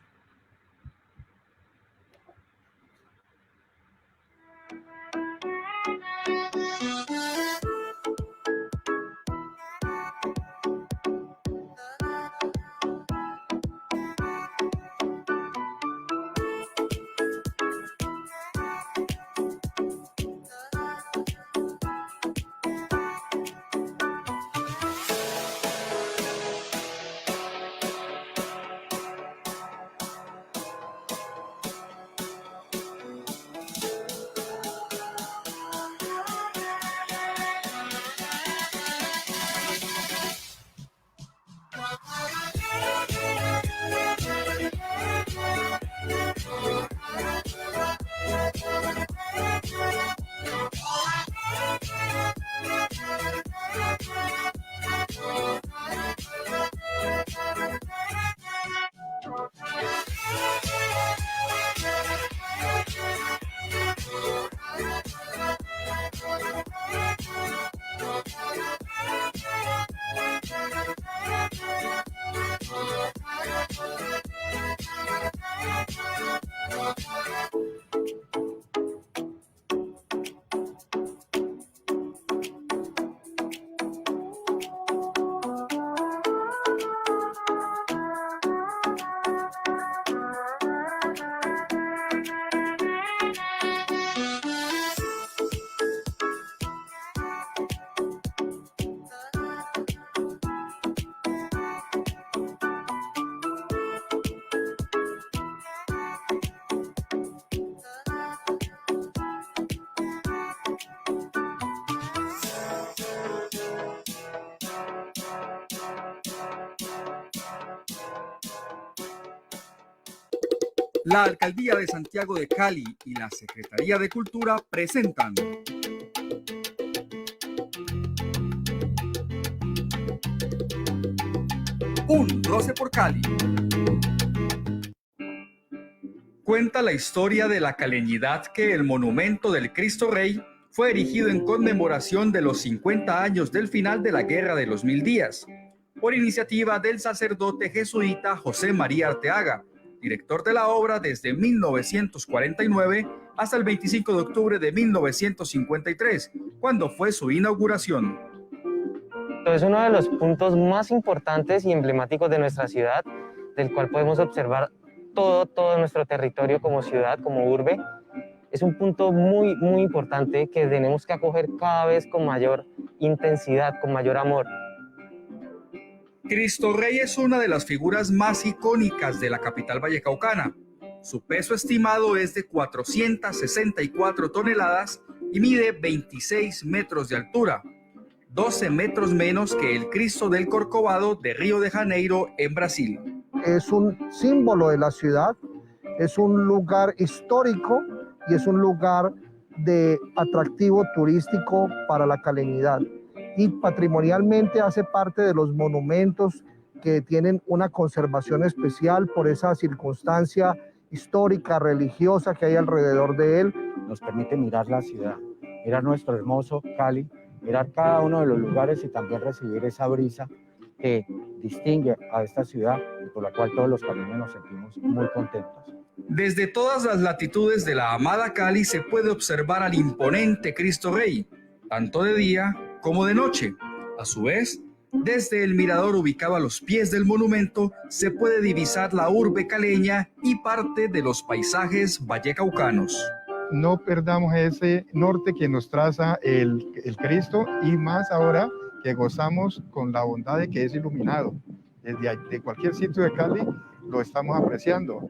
La Alcaldía de Santiago de Cali y la Secretaría de Cultura presentan Un roce por Cali. Cuenta la historia de la caleñidad que el monumento del Cristo Rey fue erigido en conmemoración de los 50 años del final de la Guerra de los 1000 días, por iniciativa del sacerdote jesuita José María Arteaga, director de la obra desde 1949 hasta el 25 de octubre de 1953, cuando fue su inauguración. Es uno de los puntos más importantes y emblemáticos de nuestra ciudad, del cual podemos observar todo nuestro territorio como ciudad, como urbe. Es un punto muy importante que tenemos que acoger cada vez con mayor intensidad, con mayor amor. Cristo Rey es una de las figuras más icónicas de la capital vallecaucana. Su peso estimado es de 464 toneladas y mide 26 metros de altura, 12 metros menos que el Cristo del Corcovado de Río de Janeiro en Brasil. Es un símbolo de la ciudad, es un lugar histórico y es un lugar de atractivo turístico para la caleñidad. Y patrimonialmente hace parte de los monumentos que tienen una conservación especial por esa circunstancia histórica, religiosa que hay alrededor de él. Nos permite mirar la ciudad, mirar nuestro hermoso Cali, mirar cada uno de los lugares y también recibir esa brisa que distingue a esta ciudad y por la cual todos los caleños nos sentimos muy contentos. Desde todas las latitudes de la amada Cali se puede observar al imponente Cristo Rey, tanto de día como de noche. A su vez, desde el mirador ubicado a los pies del monumento se puede divisar la urbe caleña y parte de los paisajes vallecaucanos. No perdamos ese norte que nos traza el Cristo, y más ahora que gozamos con la bondad de que es iluminado. De cualquier sitio de Cali lo estamos apreciando.